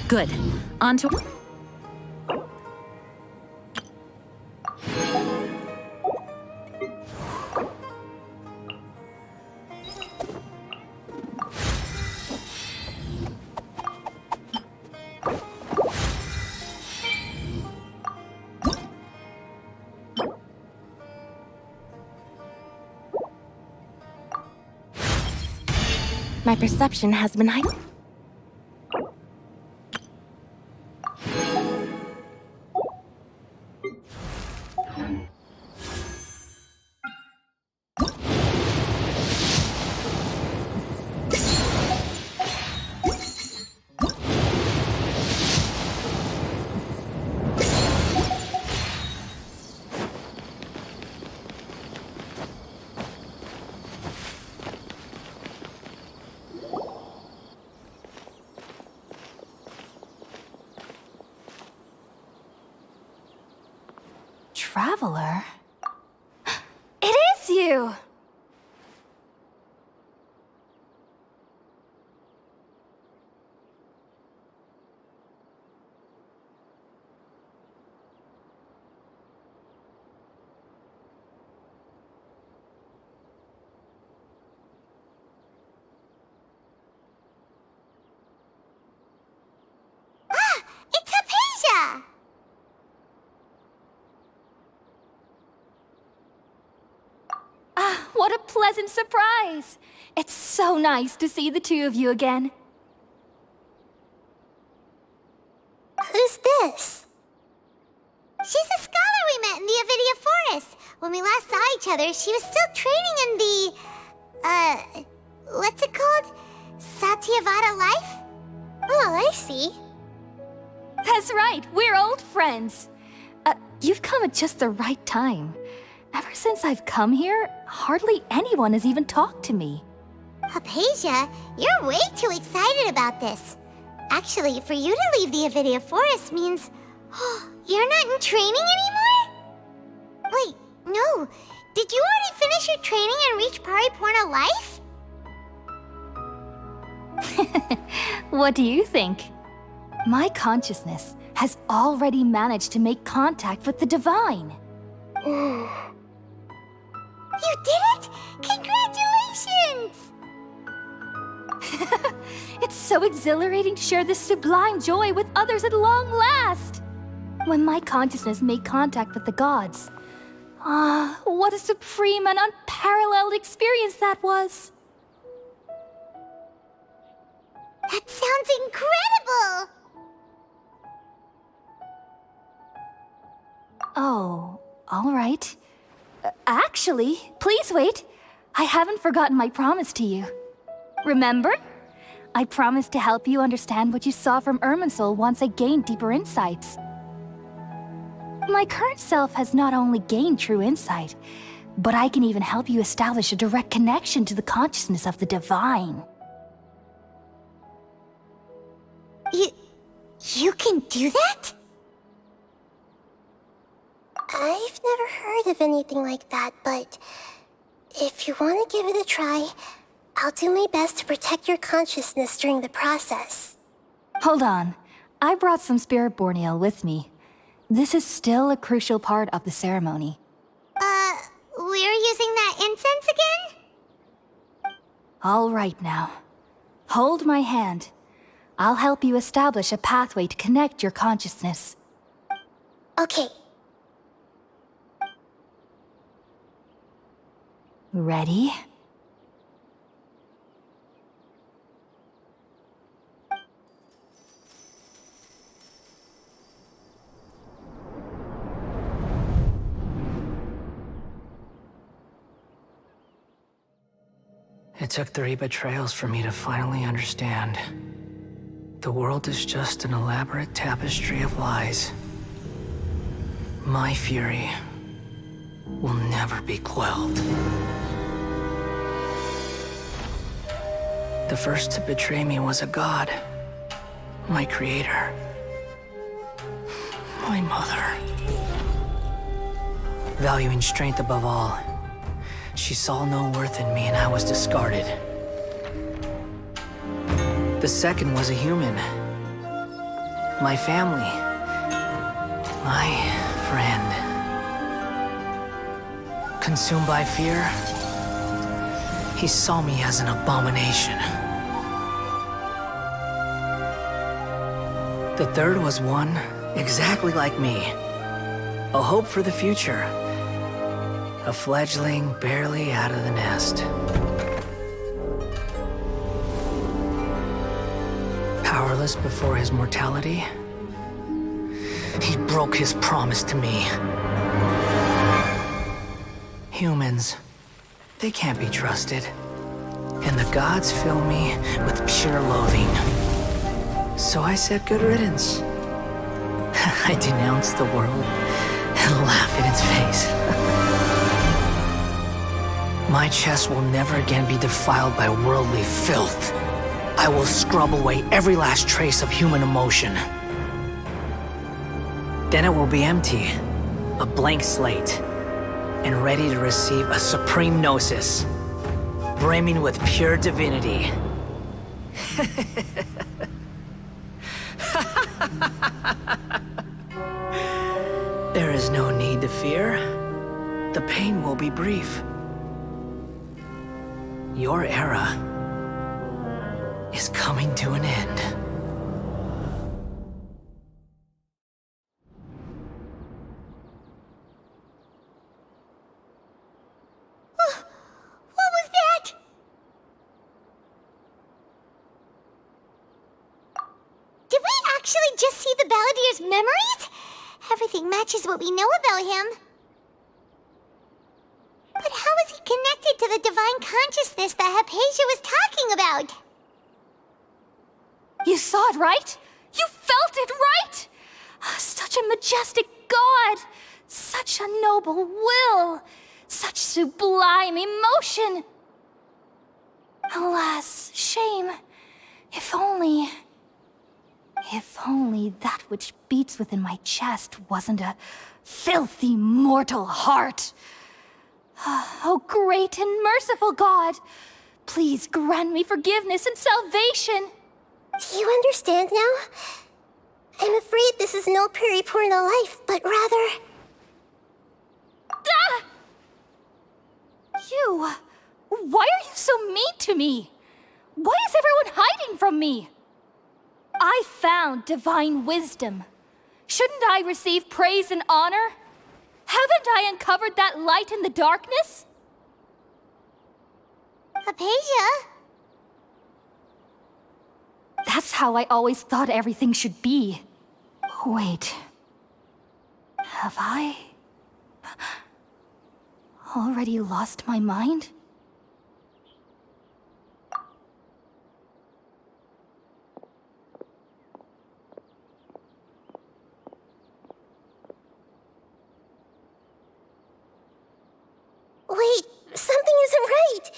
Good. On to... My perception has been heightened. Traveler? It is you! what a pleasant surprise! It's so nice to see the two of you again. Who's this? She's a scholar we met in the Avidia Forest. When we last saw each other, she was still training in the... what's it called? Satyavada life? Oh, I see. That's right, we're old friends. You've come at just the right time. Ever since I've come here, hardly anyone has even talked to me. Hypatia, you're way too excited about this. Actually, for you to leave the Avidia Forest means... you're not in training anymore? Wait, no. Did you already finish your training and reach Paripurna life? What do you think? My consciousness has already managed to make contact with the divine. You did it! Congratulations! It's so exhilarating to share this sublime joy with others at long last! When my consciousness made contact with the gods. What a supreme and unparalleled experience that was! That sounds incredible! Oh, all right. Actually, please wait. I haven't forgotten my promise to you. Remember? I promised to help you understand what you saw from Irminsul once I gained deeper insights. My current self has not only gained true insight, but I can even help you establish a direct connection to the consciousness of the divine. You can do that? I've never heard of anything like that, but if you want to give it a try, I'll do my best to protect your consciousness during the process. Hold on. I brought some spirit borneal with me. This is still a crucial part of the ceremony. We're using that incense again? All right now. Hold my hand. I'll help you establish a pathway to connect your consciousness. Okay. Ready? It took 3 betrayals for me to finally understand. The world is just an elaborate tapestry of lies. My fury will never be quelled. The first to betray me was a god. My creator. My mother. Valuing strength above all, she saw no worth in me and I was discarded. The second was a human. My family. My friend. Consumed by fear, he saw me as an abomination. The third was one exactly like me. A hope for the future. A fledgling barely out of the nest. Powerless before his mortality, he broke his promise to me. Humans, they can't be trusted. And the gods fill me with pure loathing. So I said good riddance. I denounced the world and laugh in its face. My chest will never again be defiled by worldly filth. I will scrub away every last trace of human emotion. Then it will be empty, a blank slate, and ready to receive a supreme gnosis, brimming with pure divinity. There is no need to fear. The pain will be brief. Your era is coming to an end. actually just see the Balladier's memories? Everything matches what we know about him. But how is he connected to the divine consciousness that Hypatia was talking about? You saw it, right? You felt it, right? Such a majestic god! Such a noble will! Such sublime emotion! Alas, shame. If only that which beats within my chest wasn't a filthy mortal heart. Oh, great and merciful God! Please grant me forgiveness and salvation! Do you understand now? I'm afraid this is no Peripurna life, but rather... Ah! You... Why are you so mean to me? Why is everyone hiding from me? I found divine wisdom. Shouldn't I receive praise and honor? Haven't I uncovered that light in the darkness? Hypatia? That's how I always thought everything should be. Wait. Have I... already lost my mind? Wait, something isn't right.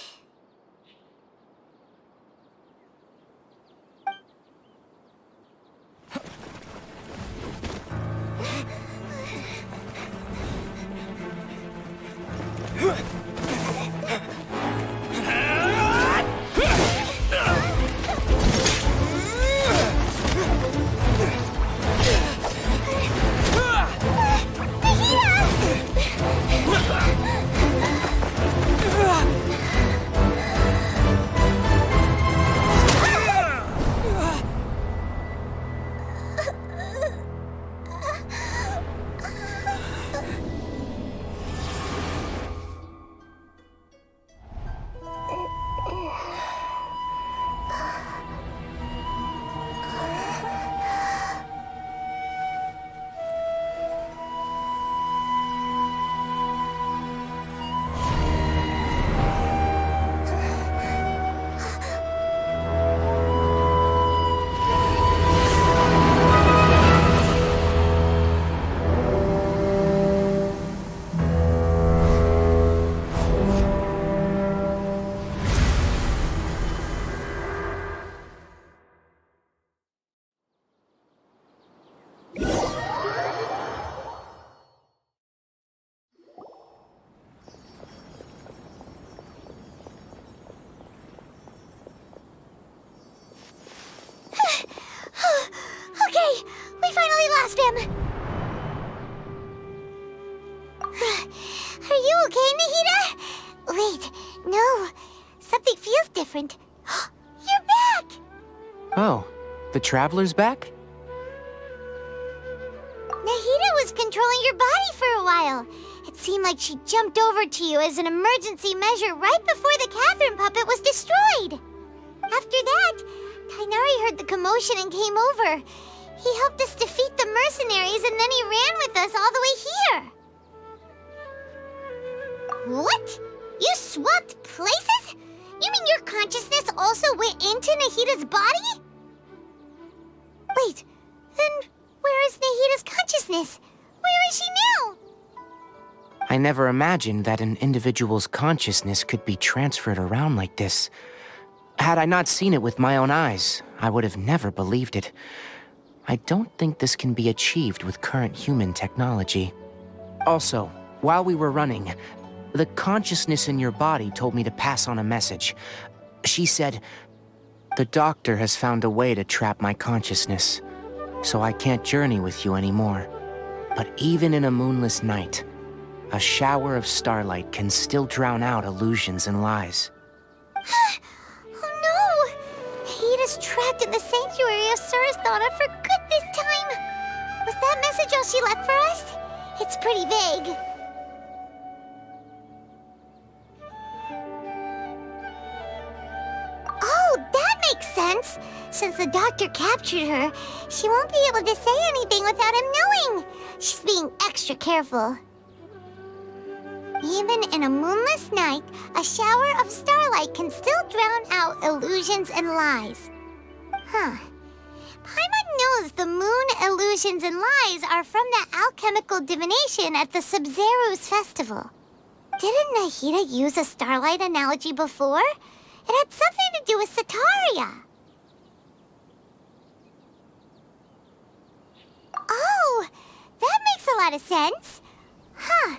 Okay, we finally lost him. Are you okay, Nahida? Wait, no. Something feels different. You're back! Oh, the Traveler's back? Nahida was controlling your body for a while. It seemed like she jumped over to you as an emergency measure right before the Catherine puppet was destroyed. After that, Tainari heard the commotion and came over. He helped us defeat the mercenaries and then he ran with us all the way here. What? You swapped places? You mean your consciousness also went into Nahida's body? Wait, then where is Nahida's consciousness? Where is she now? I never imagined that an individual's consciousness could be transferred around like this. Had I not seen it with my own eyes, I would have never believed it. I don't think this can be achieved with current human technology. Also, while we were running, the consciousness in your body told me to pass on a message. She said, "The doctor has found a way to trap my consciousness, so I can't journey with you anymore. But even in a moonless night, a shower of starlight can still drown out illusions and lies." Oh no! Nahida's trapped in the sanctuary of Surasthana for good this time! Was that message all she left for us? It's pretty vague. Oh, that makes sense! Since the doctor captured her, she won't be able to say anything without him knowing. She's being extra careful. Even in a moonless night, a shower of starlight can still drown out illusions and lies. Huh. Paimon knows the moon illusions and lies are from the alchemical divination at the Sub-Zeru's festival. Didn't Nahida use a starlight analogy before? It had something to do with Sataria. Oh, that makes a lot of sense. Huh.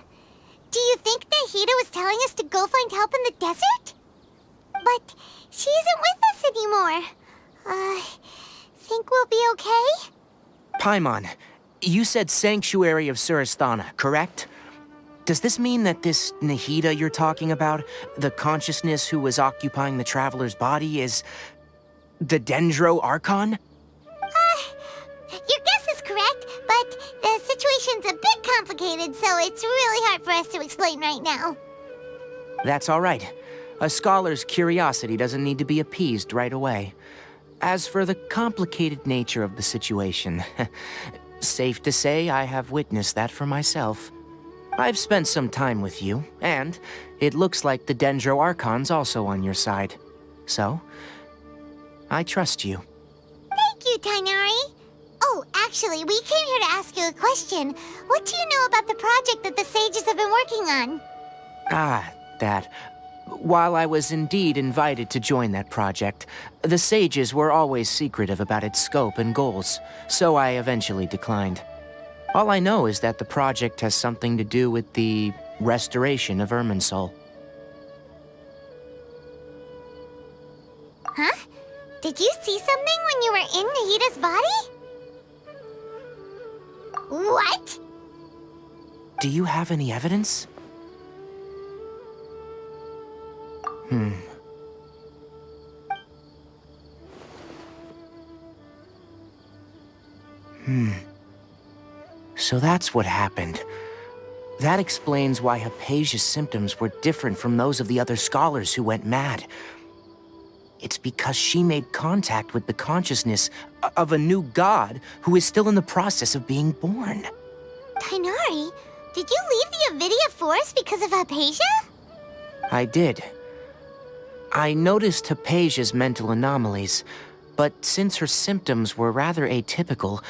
Do you think Nahida was telling us to go find help in the desert? But she isn't with us anymore. Think we'll be okay? Paimon, you said Sanctuary of Surasthana, correct? Does this mean that this Nahida you're talking about, the consciousness who was occupying the traveler's body, is the Dendro Archon? Your guess is correct, but the situation's a bit complicated, so it's really hard for us to explain right now. That's all right. A scholar's curiosity doesn't need to be appeased right away. As for the complicated nature of the situation, safe to say I have witnessed that for myself. I've spent some time with you, and it looks like the Dendro Archon's also on your side. So, I trust you. Thank you, Tainari. Oh, actually, we came here to ask you a question. What do you know about the project that the sages have been working on? That. While I was indeed invited to join that project, the sages were always secretive about its scope and goals, so I eventually declined. All I know is that the project has something to do with the restoration of Irminsul. Huh? Did you see something when you were in Nahida's body? What? Do you have any evidence? So that's what happened. That explains why Hypatia's symptoms were different from those of the other scholars who went mad. It's because she made contact with the consciousness of a new god who is still in the process of being born. Tainari, did you leave the Avidia Forest because of Hypatia? I did. I noticed Hypatia's mental anomalies, but since her symptoms were rather atypical,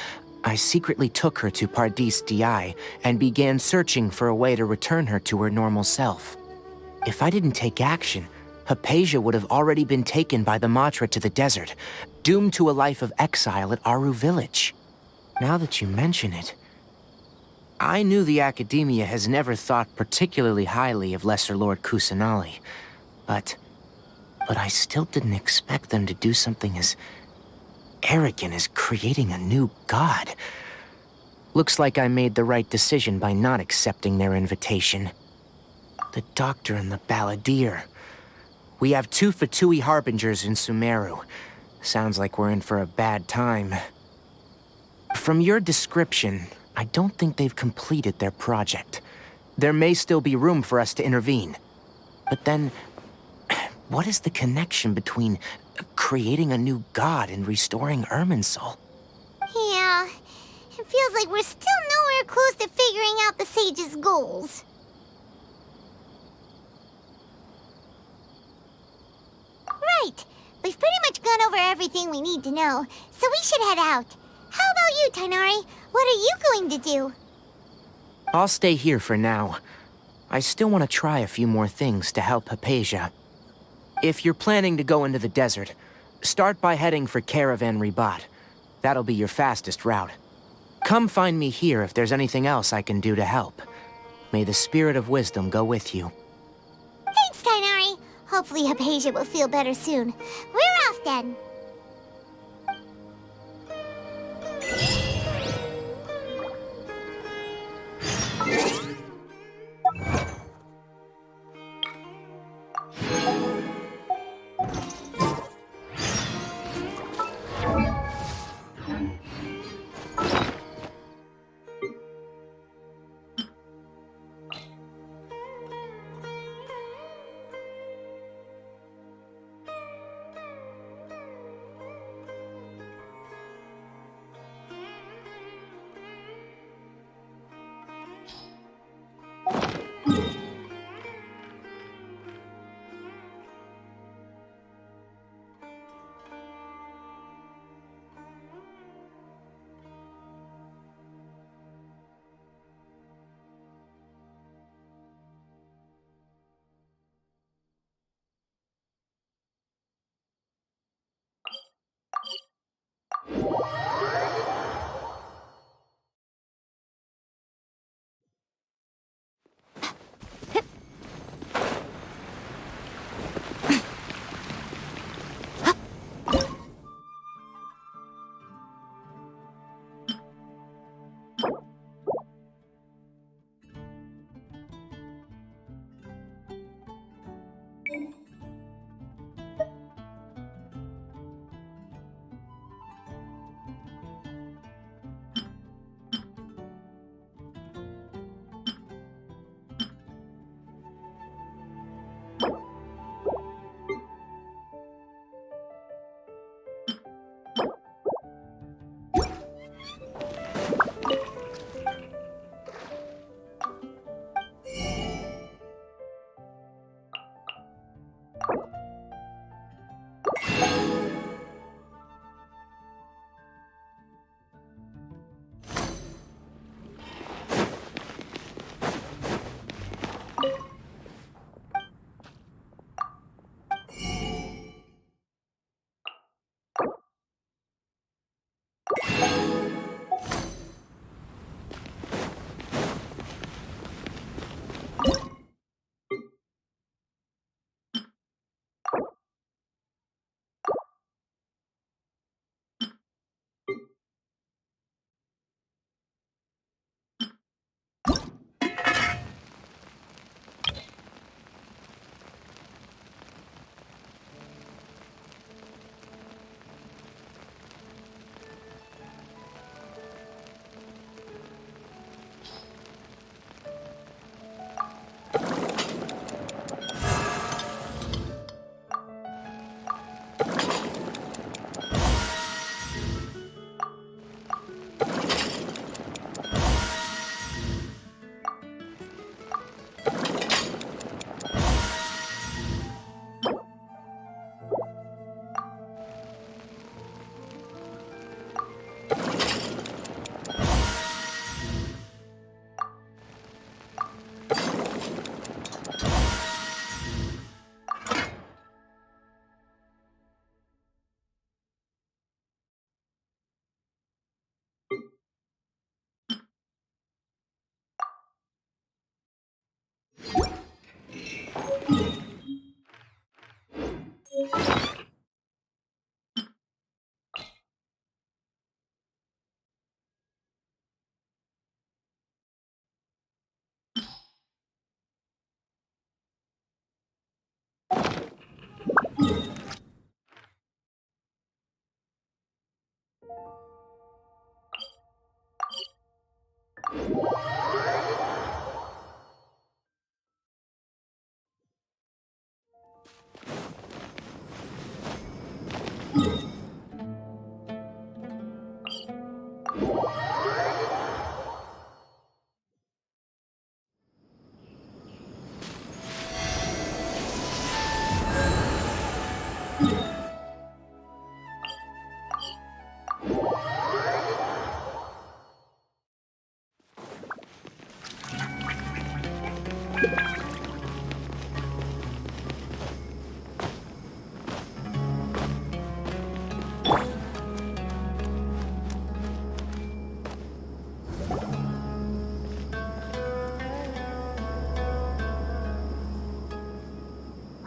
I secretly took her to Pardis Di and began searching for a way to return her to her normal self. If I didn't take action, Hypatia would have already been taken by the Matra to the desert, doomed to a life of exile at Aru village. Now that you mention it, I knew the Academia has never thought particularly highly of Lesser Lord Kusanali, but I still didn't expect them to do something as arrogant as creating a new god. Looks like I made the right decision by not accepting their invitation. The Doctor and the Balladeer. We have 2 Fatui Harbingers in Sumeru. Sounds like we're in for a bad time. From your description, I don't think they've completed their project. There may still be room for us to intervene. But then, what is the connection between creating a new god and restoring Irminsul? Yeah, it feels like we're still nowhere close to figuring out the sage's goals. Right, we've pretty much gone over everything we need to know, so we should head out. How about you, Tainari? What are you going to do? I'll stay here for now. I still want to try a few more things to help Hypatia. If you're planning to go into the desert, start by heading for Caravan Ribat. That'll be your fastest route. Come find me here if there's anything else I can do to help. May the spirit of wisdom go with you. Thanks, Tainari. Hopefully Hypatia will feel better soon. We're off then.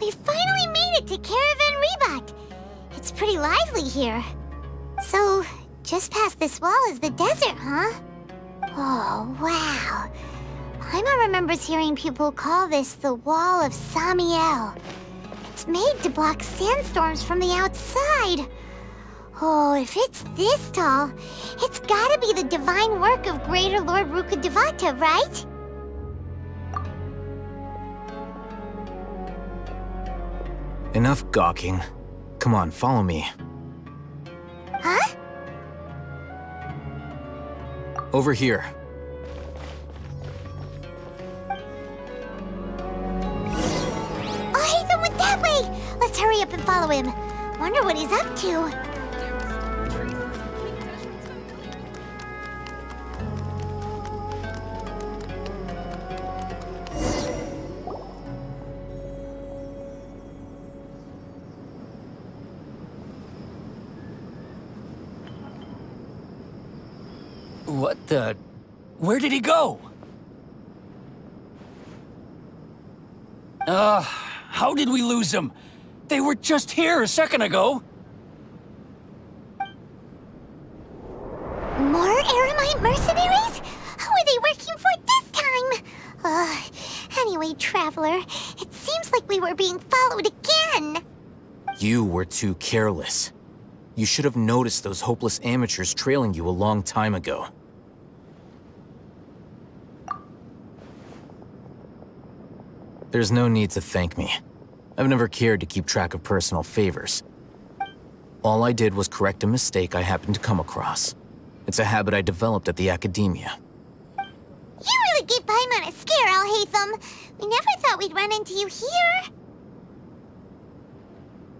We finally made it to Caravan Rebot. It's pretty lively here. So, just past this wall is the desert, huh? Oh, wow. Paimon remembers hearing people call this the Wall of Samiel. It's made to block sandstorms from the outside. Oh, if it's this tall, it's gotta be the divine work of Greater Lord Rukkhadevata, right? Enough gawking. Come on, follow me. Huh? Over here. Oh, Hatham went that way! Let's hurry up and follow him. Wonder what he's up to. What the... Where did he go? How did we lose him? They were just here a second ago. More Eremite mercenaries? Who are they working for this time? Anyway, Traveler, it seems like we were being followed again. You were too careless. You should have noticed those hopeless amateurs trailing you a long time ago. There's no need to thank me. I've never cared to keep track of personal favors. All I did was correct a mistake I happened to come across. It's a habit I developed at the academia. You really gave Paimon a scare, Al-Hatham. We never thought we'd run into you here.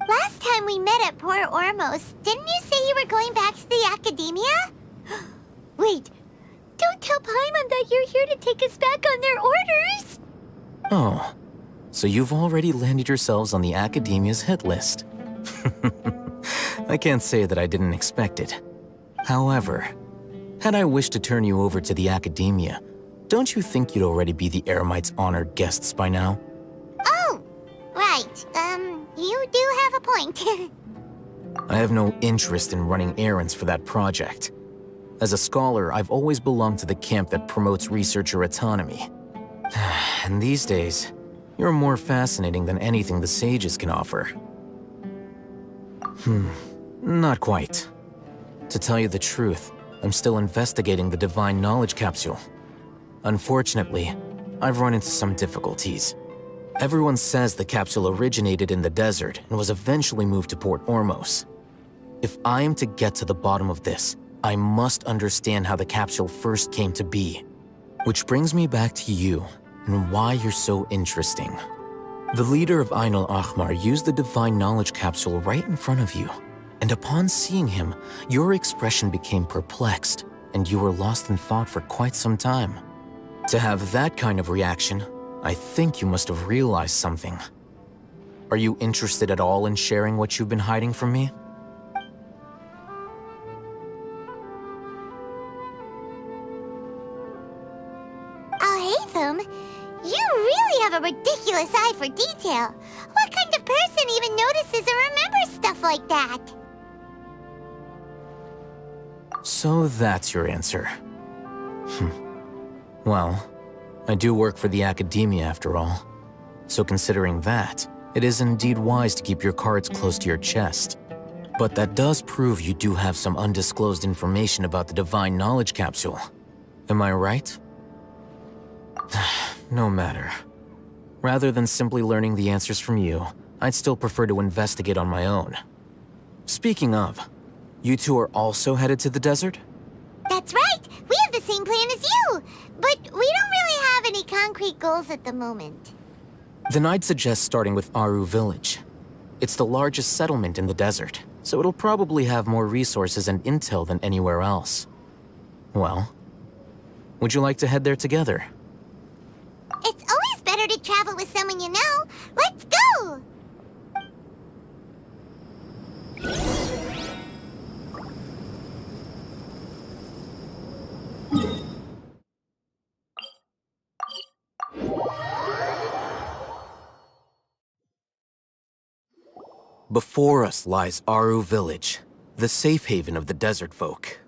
Last time we met at Port Ormos, didn't you say you were going back to the academia? Wait, don't tell Paimon that you're here to take us back on their orders! Oh, so you've already landed yourselves on the academia's hit list. I can't say that I didn't expect it. However, had I wished to turn you over to the academia, don't you think you'd already be the Eremites' honored guests by now? Oh, right. You do have a point. I have no interest in running errands for that project. As a scholar, I've always belonged to the camp that promotes researcher autonomy. And these days, you're more fascinating than anything the sages can offer. Not quite. To tell you the truth, I'm still investigating the Divine Knowledge Capsule. Unfortunately, I've run into some difficulties. Everyone says the capsule originated in the desert and was eventually moved to Port Ormos. If I am to get to the bottom of this, I must understand how the capsule first came to be. Which brings me back to you, and why you're so interesting. The leader of Ain al-Ahmar used the Divine Knowledge Capsule right in front of you, and upon seeing him, your expression became perplexed, and you were lost in thought for quite some time. To have that kind of reaction, I think you must have realized something. Are you interested at all in sharing what you've been hiding from me? Al-Hatham, you really have a ridiculous eye for detail. What kind of person even notices or remembers stuff like that? So that's your answer. Well, I do work for the academia after all. So considering that, it is indeed wise to keep your cards close to your chest. But that does prove you do have some undisclosed information about the Divine Knowledge Capsule. Am I right? No matter. Rather than simply learning the answers from you, I'd still prefer to investigate on my own. Speaking of, you two are also headed to the desert? That's right! We have the same plan as you! But we don't really have any concrete goals at the moment. Then I'd suggest starting with Aru Village. It's the largest settlement in the desert, so it'll probably have more resources and intel than anywhere else. Well, would you like to head there together? It's always better to travel with someone you know. Let's go! Before us lies Aru Village, the safe haven of the desert folk.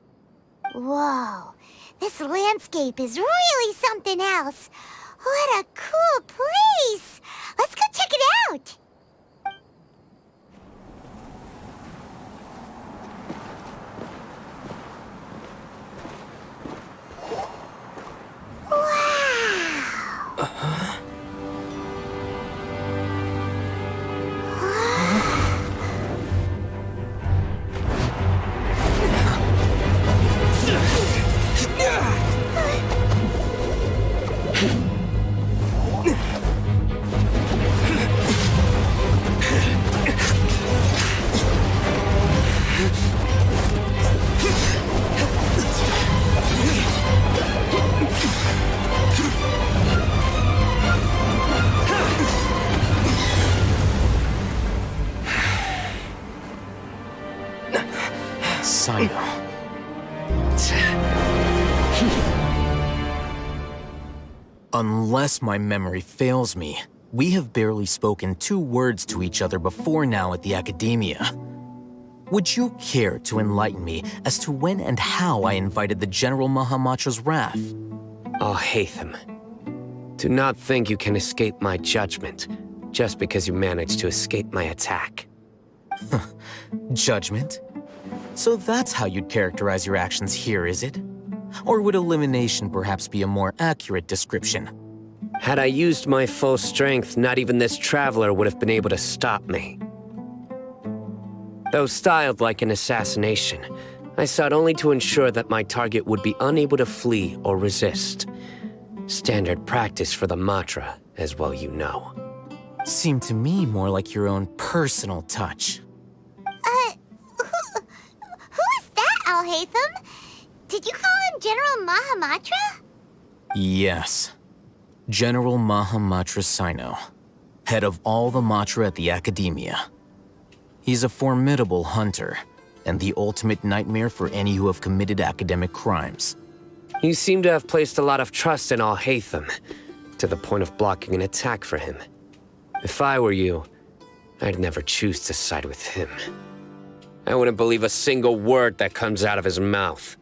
Whoa, this landscape is really something else. What a cool place! Let's go check it out! Wow! Unless my memory fails me, we have barely spoken 2 words to each other before now at the Academia. Would you care to enlighten me as to when and how I invited the General Mahamatra's wrath? Oh, Haytham. Do not think you can escape my judgment just because you managed to escape my attack. Judgment? So that's how you'd characterize your actions here, is it? Or would elimination perhaps be a more accurate description? Had I used my full strength, not even this traveler would have been able to stop me. Though styled like an assassination, I sought only to ensure that my target would be unable to flee or resist. Standard practice for the Matra, as well you know. Seemed to me more like your own personal touch. Who is that, Al-Haytham? Did you call him General Mahamatra? Yes. General Mahamatra Sino, head of all the Matra at the Academia. He's a formidable hunter, and the ultimate nightmare for any who have committed academic crimes. You seem to have placed a lot of trust in Al-Haytham, to the point of blocking an attack for him. If I were you, I'd never choose to side with him. I wouldn't believe a single word that comes out of his mouth.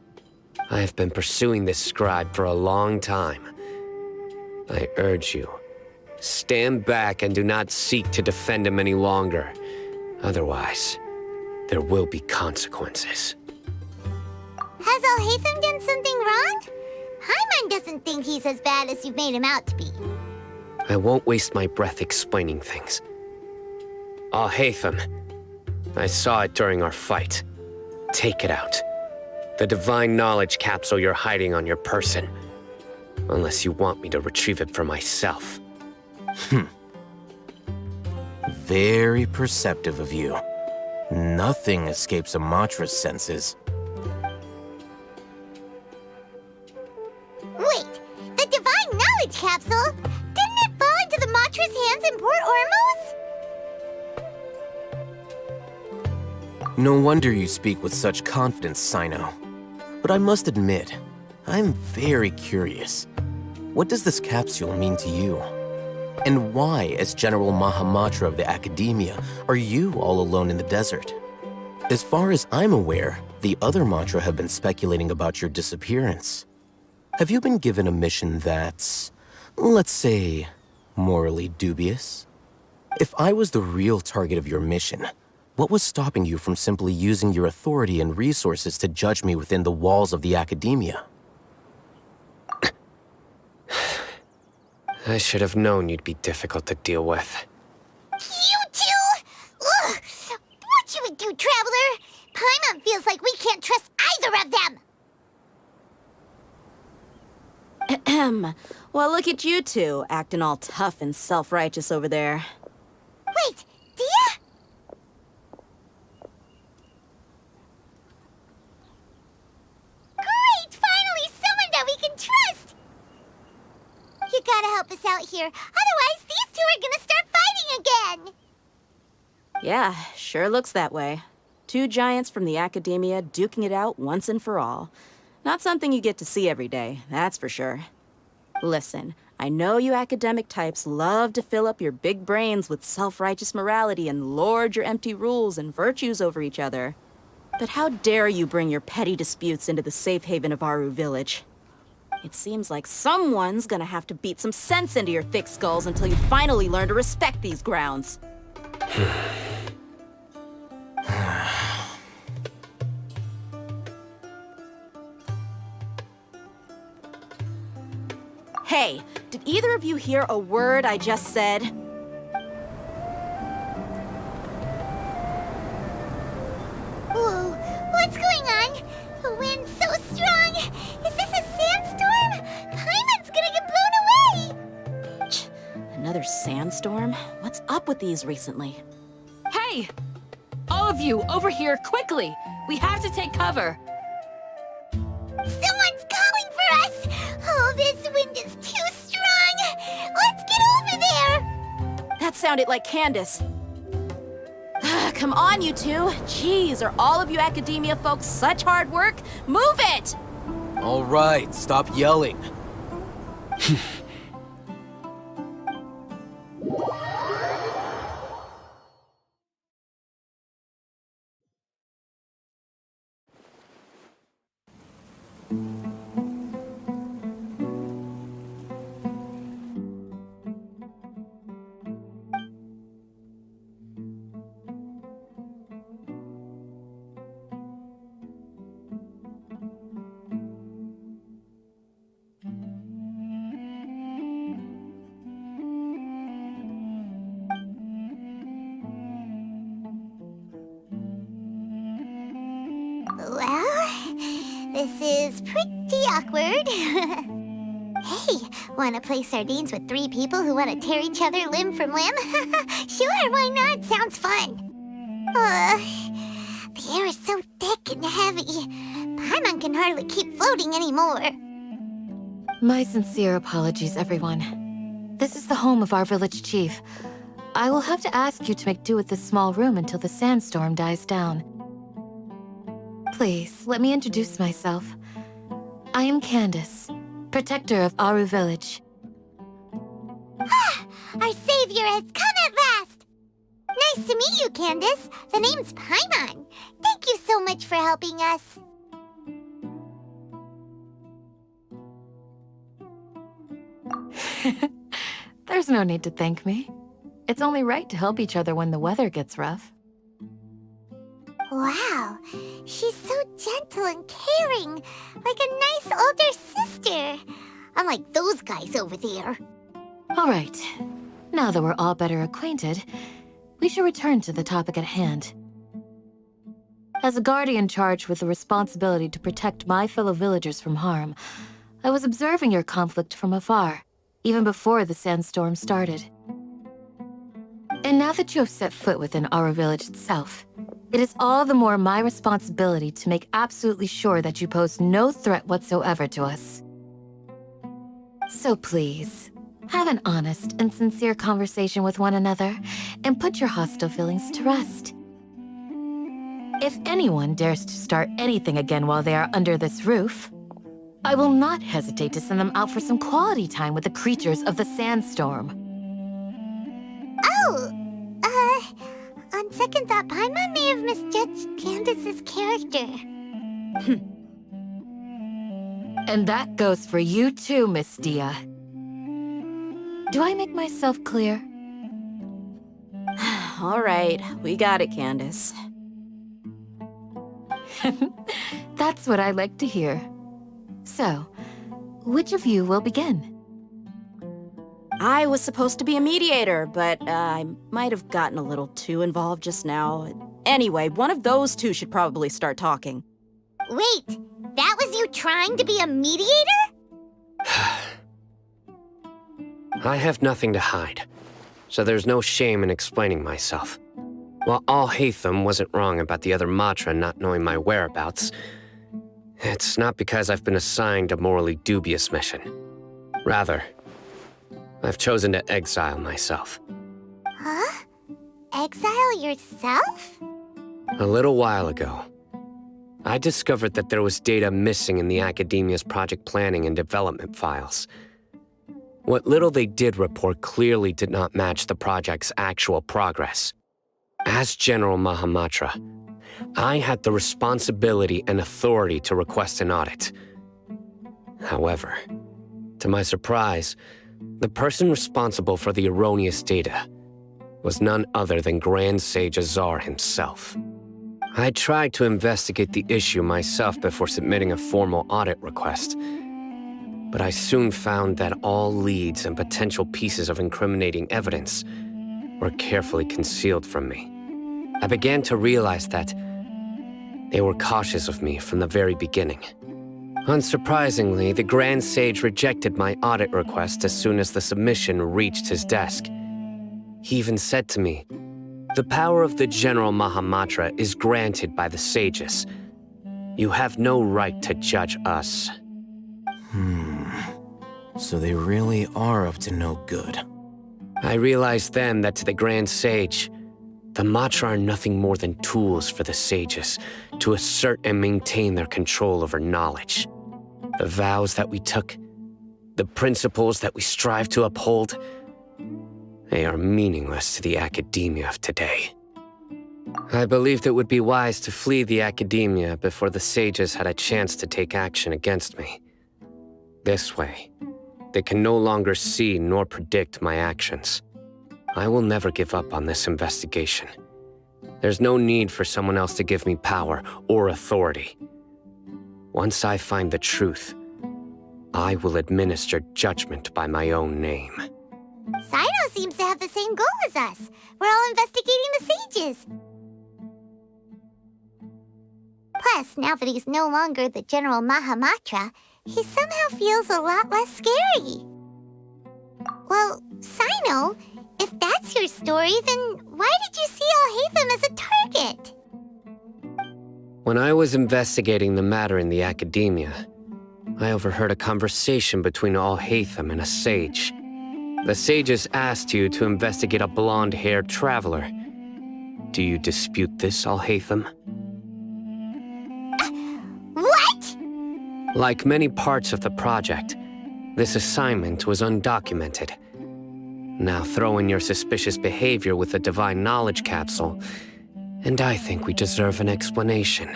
I have been pursuing this scribe for a long time. I urge you, stand back and do not seek to defend him any longer. Otherwise, there will be consequences. Has Al-Haytham done something wrong? Hyman doesn't think he's as bad as you've made him out to be. I won't waste my breath explaining things. Al-Haytham, I saw it during our fight. Take it out. The divine knowledge capsule you're hiding on your person. Unless you want me to retrieve it for myself. Very perceptive of you. Nothing escapes a Matra's senses. Wait, the divine knowledge capsule? Didn't it fall into the Matra's hands in Port Ormuz? No wonder you speak with such confidence, Sino. But I must admit, I'm very curious. What does this capsule mean to you? And why, as General Mahamatra of the Academia, are you all alone in the desert? As far as I'm aware, the other Matra have been speculating about your disappearance. Have you been given a mission that's, let's say, morally dubious? If I was the real target of your mission, what was stopping you from simply using your authority and resources to judge me within the walls of the Academia? I should have known you'd be difficult to deal with. You two? Ugh! What you would do, Traveler? Paimon feels like we can't trust either of them! Ahem. Well, look at you two, acting all tough and self-righteous over there. Wait, Dia? Great! Finally, someone that we can trust! You gotta help us out here. Otherwise, these two are gonna start fighting again! Yeah, sure looks that way. Two giants from the academia duking it out once and for all. Not something you get to see every day, that's for sure. Listen, I know you academic types love to fill up your big brains with self-righteous morality and lord your empty rules and virtues over each other. But how dare you bring your petty disputes into the safe haven of Aru Village? It seems like someone's gonna have to beat some sense into your thick skulls until you finally learn to respect these grounds. Hey, did either of you hear a word I just said? Whoa, what's going on? The wind's so strong. Is this a sandstorm? Paimon's gonna get blown away! Another sandstorm? What's up with these recently? Hey! All of you, over here, quickly! We have to take cover! Someone's calling for us! Oh, this wind is too strong! Let's get over there! That sounded like Candace. Come on, you two. Jeez, are all of you academia folks such hard work? Move it! All right, stop yelling. Well, this is pretty awkward. Hey, wanna play sardines with three people who wanna tear each other limb from limb? Sure, why not? Sounds fun. The air is so thick and heavy. Paimon can hardly keep floating anymore. My sincere apologies, everyone. This is the home of our village chief. I will have to ask you to make do with this small room until the sandstorm dies down. Please, let me introduce myself. I am Candace, protector of Aru Village. Our savior has come at last! Nice to meet you, Candace. The name's Paimon. Thank you so much for helping us. There's no need to thank me. It's only right to help each other when the weather gets rough. Wow, she's so gentle and caring, like a nice older sister. Unlike those guys over there. All right, now that we're all better acquainted, we should return to the topic at hand. As a guardian charged with the responsibility to protect my fellow villagers from harm, I was observing your conflict from afar, even before the sandstorm started. And now that you have set foot within our village itself, it is all the more my responsibility to make absolutely sure that you pose no threat whatsoever to us. So please, have an honest and sincere conversation with one another, and put your hostile feelings to rest. If anyone dares to start anything again while they are under this roof, I will not hesitate to send them out for some quality time with the creatures of the sandstorm. Oh, on second thought, Paimon may have misjudged Candace's character. And that goes for you too, Miss Dia. Do I make myself clear? All right, we got it, Candace. That's what I like to hear. So, which of you will begin? I was supposed to be a mediator, but I might have gotten a little too involved just now. Anyway, one of those two should probably start talking. Wait, that was you trying to be a mediator? I have nothing to hide, so there's no shame in explaining myself. While Al-Haytham wasn't wrong about the other Matra not knowing my whereabouts, it's not because I've been assigned a morally dubious mission. Rather, I've chosen to exile myself. Huh? Exile yourself? A little while ago, I discovered that there was data missing in the Academia's project planning and development files. What little they did report clearly did not match the project's actual progress. As General Mahamatra, I had the responsibility and authority to request an audit. However, to my surprise, the person responsible for the erroneous data was none other than Grand Sage Azar himself. I tried to investigate the issue myself before submitting a formal audit request, but I soon found that all leads and potential pieces of incriminating evidence were carefully concealed from me. I began to realize that they were cautious of me from the very beginning. Unsurprisingly, the Grand Sage rejected my audit request as soon as the submission reached his desk. He even said to me, "The power of the General Mahamatra is granted by the sages. You have no right to judge us." So they really are up to no good. I realized then that to the Grand Sage, the Matra are nothing more than tools for the sages to assert and maintain their control over knowledge. The vows that we took, the principles that we strive to uphold, they are meaningless to the Academia of today. I believed it would be wise to flee the Academia before the sages had a chance to take action against me. This way, they can no longer see nor predict my actions. I will never give up on this investigation. There's no need for someone else to give me power or authority. Once I find the truth, I will administer judgment by my own name. Sino seems to have the same goal as us. We're all investigating the sages. Plus, now that he's no longer the General Mahamatra, he somehow feels a lot less scary. Well, Sino, if that's your story, then why did you see Al-Haytham as a target? When I was investigating the matter in the Academia, I overheard a conversation between Al-Haytham and a sage. The sages asked you to investigate a blonde-haired traveler. Do you dispute this, Al-Haytham? What? Like many parts of the project, this assignment was undocumented. Now throw in your suspicious behavior with the Divine Knowledge Capsule, and I think we deserve an explanation.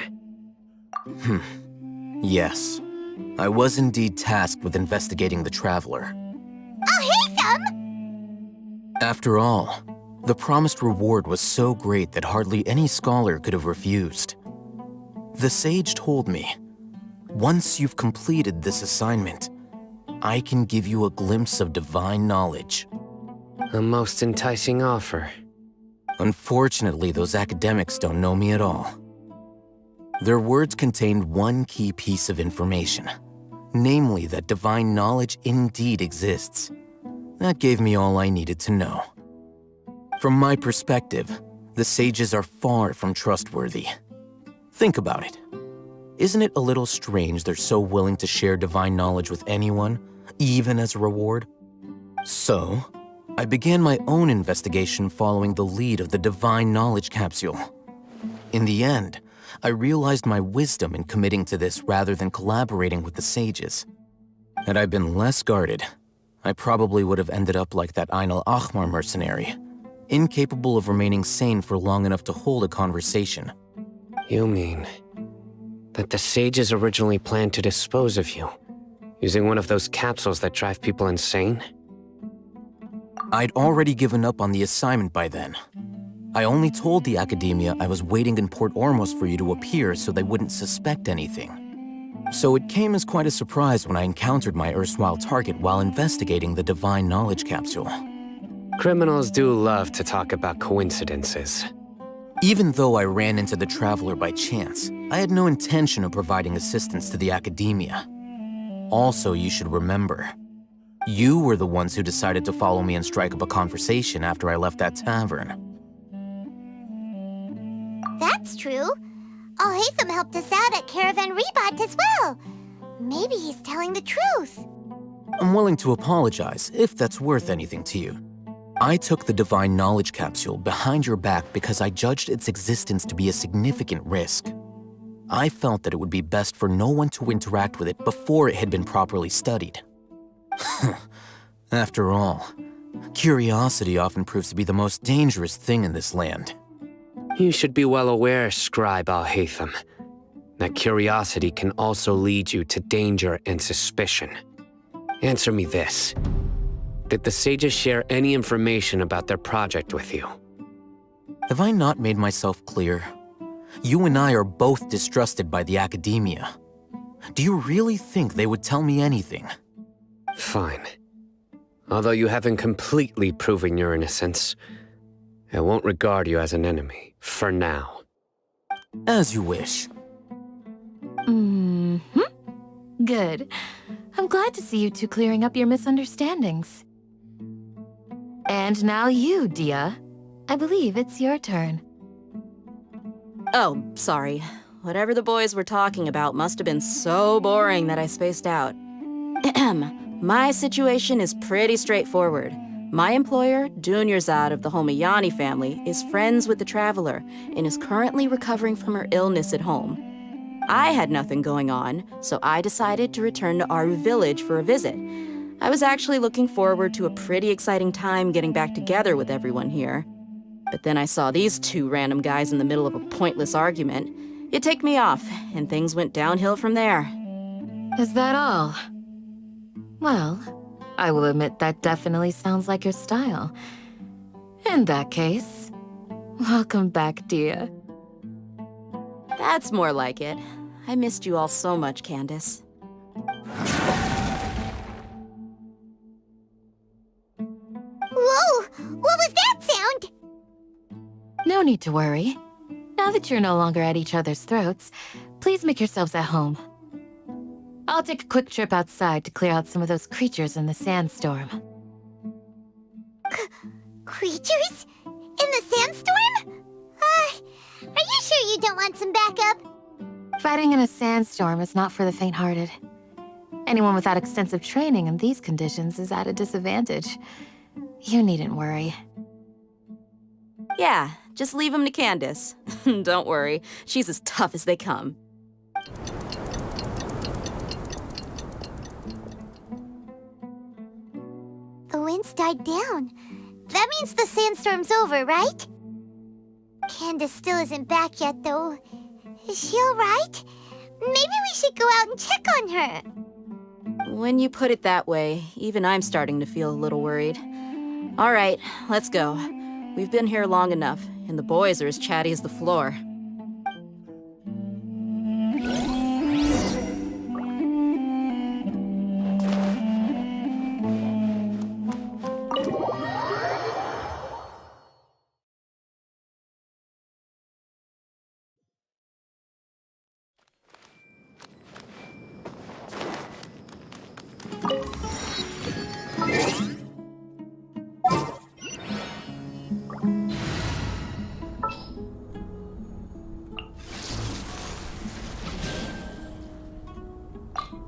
Yes. I was indeed tasked with investigating the Traveler. Al-Haytham! After all, the promised reward was so great that hardly any scholar could have refused. The sage told me, once you've completed this assignment, I can give you a glimpse of divine knowledge. A most enticing offer. Unfortunately, those academics don't know me at all. Their words contained one key piece of information, namely that divine knowledge indeed exists. That gave me all I needed to know. From my perspective, the sages are far from trustworthy. Think about it. Isn't it a little strange they're so willing to share divine knowledge with anyone, even as a reward? So, I began my own investigation following the lead of the Divine Knowledge Capsule. In the end, I realized my wisdom in committing to this rather than collaborating with the sages. Had I been less guarded, I probably would have ended up like that Ain al-Ahmar mercenary, incapable of remaining sane for long enough to hold a conversation. You mean that the sages originally planned to dispose of you, using one of those capsules that drive people insane? I'd already given up on the assignment by then. I only told the Academia I was waiting in Port Ormos for you to appear so they wouldn't suspect anything. So it came as quite a surprise when I encountered my erstwhile target while investigating the Divine Knowledge Capsule. Criminals do love to talk about coincidences. Even though I ran into the Traveler by chance, I had no intention of providing assistance to the Academia. Also, you should remember, You were the ones who decided to follow me and strike up a conversation after I left that tavern. That's true. Alhaitham helped us out at Caravan Rebot as well. Maybe he's telling the truth. I'm willing to apologize, if that's worth anything to you. I took the Divine Knowledge Capsule behind your back because I judged its existence to be a significant risk. I felt that it would be best for no one to interact with it before it had been properly studied. After all, curiosity often proves to be the most dangerous thing in this land. You should be well aware, Scribe Alhaitham, that curiosity can also lead you to danger and suspicion. Answer me this. Did the sages share any information about their project with you? Have I not made myself clear? You and I are both distrusted by the academia. Do you really think they would tell me anything? Fine. Although you haven't completely proven your innocence, I won't regard you as an enemy, for now. As you wish. Good. I'm glad to see you two clearing up your misunderstandings. And now you, Dia. I believe it's your turn. Oh, sorry. Whatever the boys were talking about must have been so boring that I spaced out. My situation is pretty straightforward. My employer, Dunyarzad of the Homayani family, is friends with the Traveler and is currently recovering from her illness at home. I had nothing going on, so I decided to return to Aru Village for a visit. I was actually looking forward to a pretty exciting time getting back together with everyone here. But then I saw these two random guys in the middle of a pointless argument. It ticked me off, and things went downhill from there. Is that all? Well, I will admit that definitely sounds like your style. In that case, welcome back, Dia. That's more like it. I missed you all so much, Candace. Whoa! What was that sound? No need to worry. Now that you're no longer at each other's throats, please make yourselves at home. I'll take a quick trip outside to clear out some of those creatures in the sandstorm. Creatures? In the sandstorm? Are you sure you don't want some backup? Fighting in a sandstorm is not for the faint-hearted. Anyone without extensive training in these conditions is at a disadvantage. You needn't worry. Yeah, just leave him to Candace. Don't worry, she's as tough as they come. The wind's died down. That means the sandstorm's over, right? Candace still isn't back yet, though. Is she alright? Maybe we should go out and check on her. When you put it that way, even I'm starting to feel a little worried. All right, let's go. We've been here long enough, and the boys are as chatty as the floor.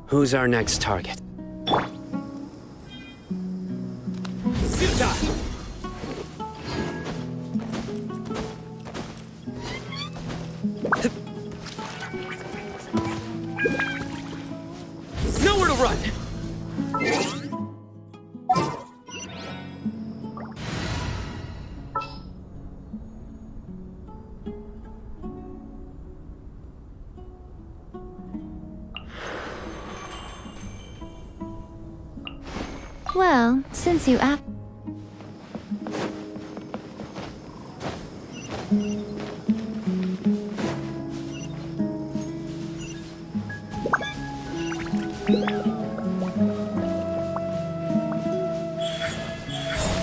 Who's our next target? Nowhere to run! Well, since you asked...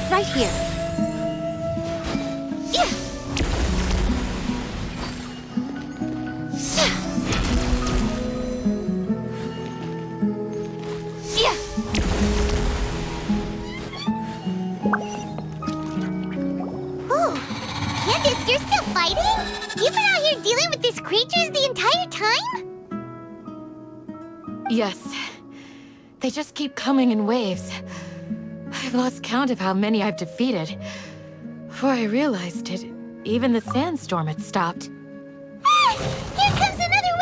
Right here. Yeah. Yeah. creatures the entire time? Yes. They just keep coming in waves. I've lost count of how many I've defeated. Before I realized it, even the sandstorm had stopped. Ah! Here comes another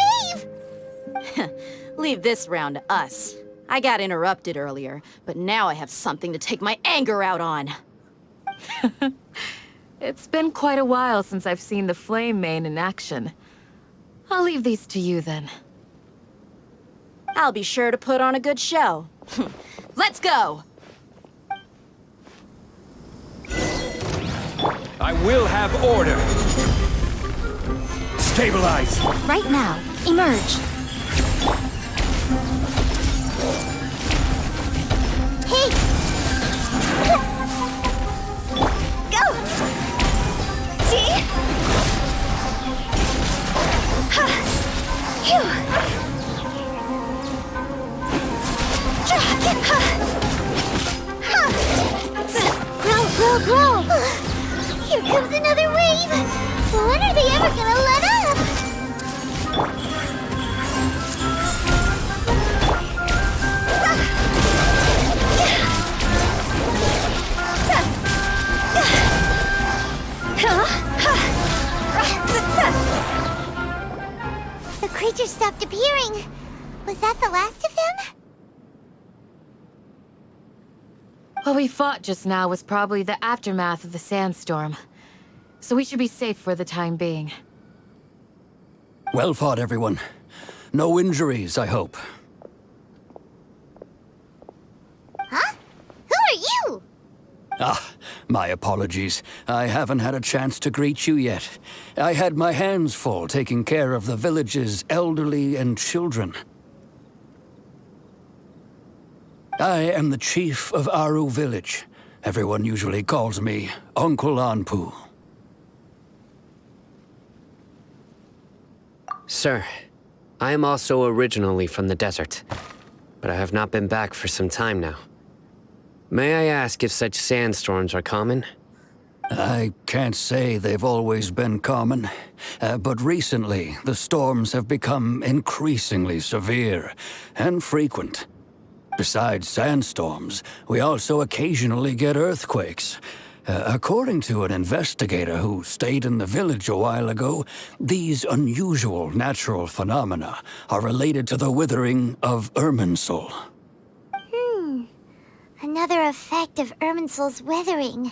wave! Leave this round to us. I got interrupted earlier, but now I have something to take my anger out on. It's been quite a while since I've seen the Flame Mane in action. I'll leave these to you then. I'll be sure to put on a good show. Let's go! I will have order. Stabilize. Right now, emerge. Hey! Go! See? Ha! Phew! Grow, grow, grow! Here comes another wave! When are they ever gonna let up? The creature stopped appearing. Was that the last of them? What we fought just now was probably the aftermath of the sandstorm. So we should be safe for the time being. Well fought, everyone. No injuries, I hope. Huh? Who are you? Ah, my apologies. I haven't had a chance to greet you yet. I had my hands full taking care of the village's elderly and children. I am the chief of Aru village. Everyone usually calls me Uncle Anpu. Sir, I am also originally from the desert, but I have not been back for some time now. May I ask if such sandstorms are common? I can't say they've always been common, but recently the storms have become increasingly severe and frequent. Besides sandstorms, we also occasionally get earthquakes. According to an investigator who stayed in the village a while ago, these unusual natural phenomena are related to the withering of Irminsul. Another effect of Irminsul's withering.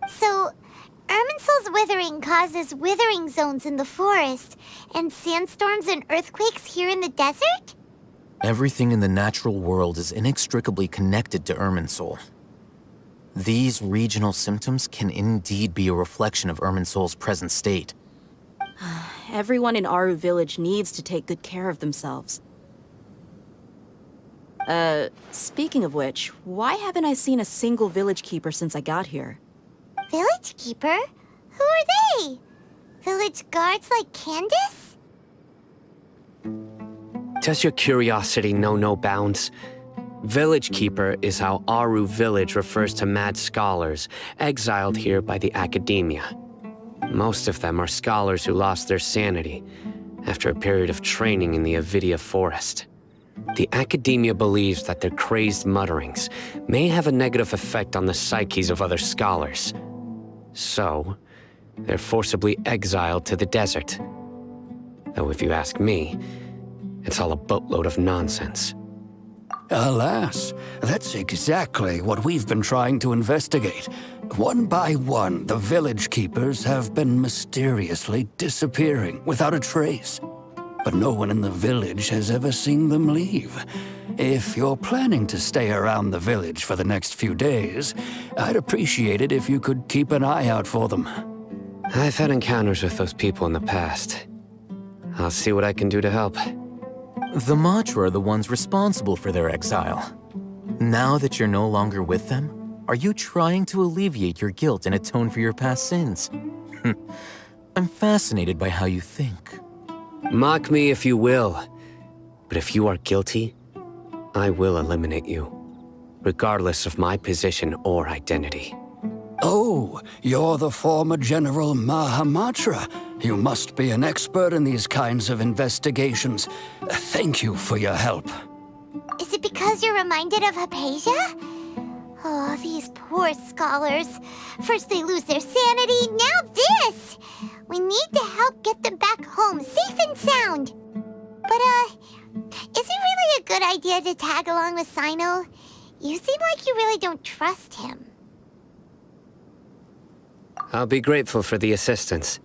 So, Irminsul's withering causes withering zones in the forest, and sandstorms and earthquakes here in the desert? Everything in the natural world is inextricably connected to Irminsul. These regional symptoms can indeed be a reflection of Irminsul's present state. Everyone in Aru village needs to take good care of themselves. Speaking of which, why haven't I seen a single village keeper since I got here? Village keeper? Who are they? Village guards like Candace? Does your curiosity know no bounds? Village Keeper is how Aru village refers to mad scholars exiled here by the academia. Most of them are scholars who lost their sanity after a period of training in the Avidia forest. The academia believes that their crazed mutterings may have a negative effect on the psyches of other scholars. So, they're forcibly exiled to the desert. Though if you ask me, it's all a boatload of nonsense. Alas, that's exactly what we've been trying to investigate. One by one, the village keepers have been mysteriously disappearing without a trace. But no one in the village has ever seen them leave. If you're planning to stay around the village for the next few days, I'd appreciate it if you could keep an eye out for them. I've had encounters with those people in the past. I'll see what I can do to help. The Matra are the ones responsible for their exile. Now that you're no longer with them, are you trying to alleviate your guilt and atone for your past sins? I'm fascinated by how you think. Mock me if you will, but if you are guilty, I will eliminate you, regardless of my position or identity. Oh, you're the former General Mahamatra. You must be an expert in these kinds of investigations. Thank you for your help. Is it because you're reminded of Hypatia? Oh, these poor scholars. First they lose their sanity, now this! We need to help get them back home, safe and sound. But, is it really a good idea to tag along with Sino? You seem like you really don't trust him. I'll be grateful for the assistance.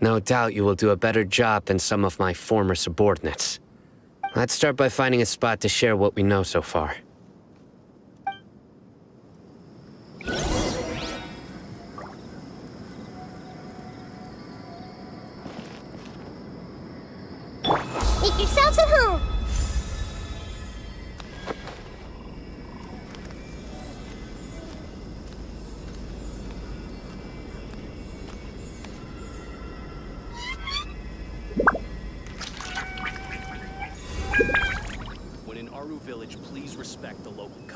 No doubt you will do a better job than some of my former subordinates. Let's start by finding a spot to share what we know so far. Make yourselves at home! When in Aru village, please respect the local customs.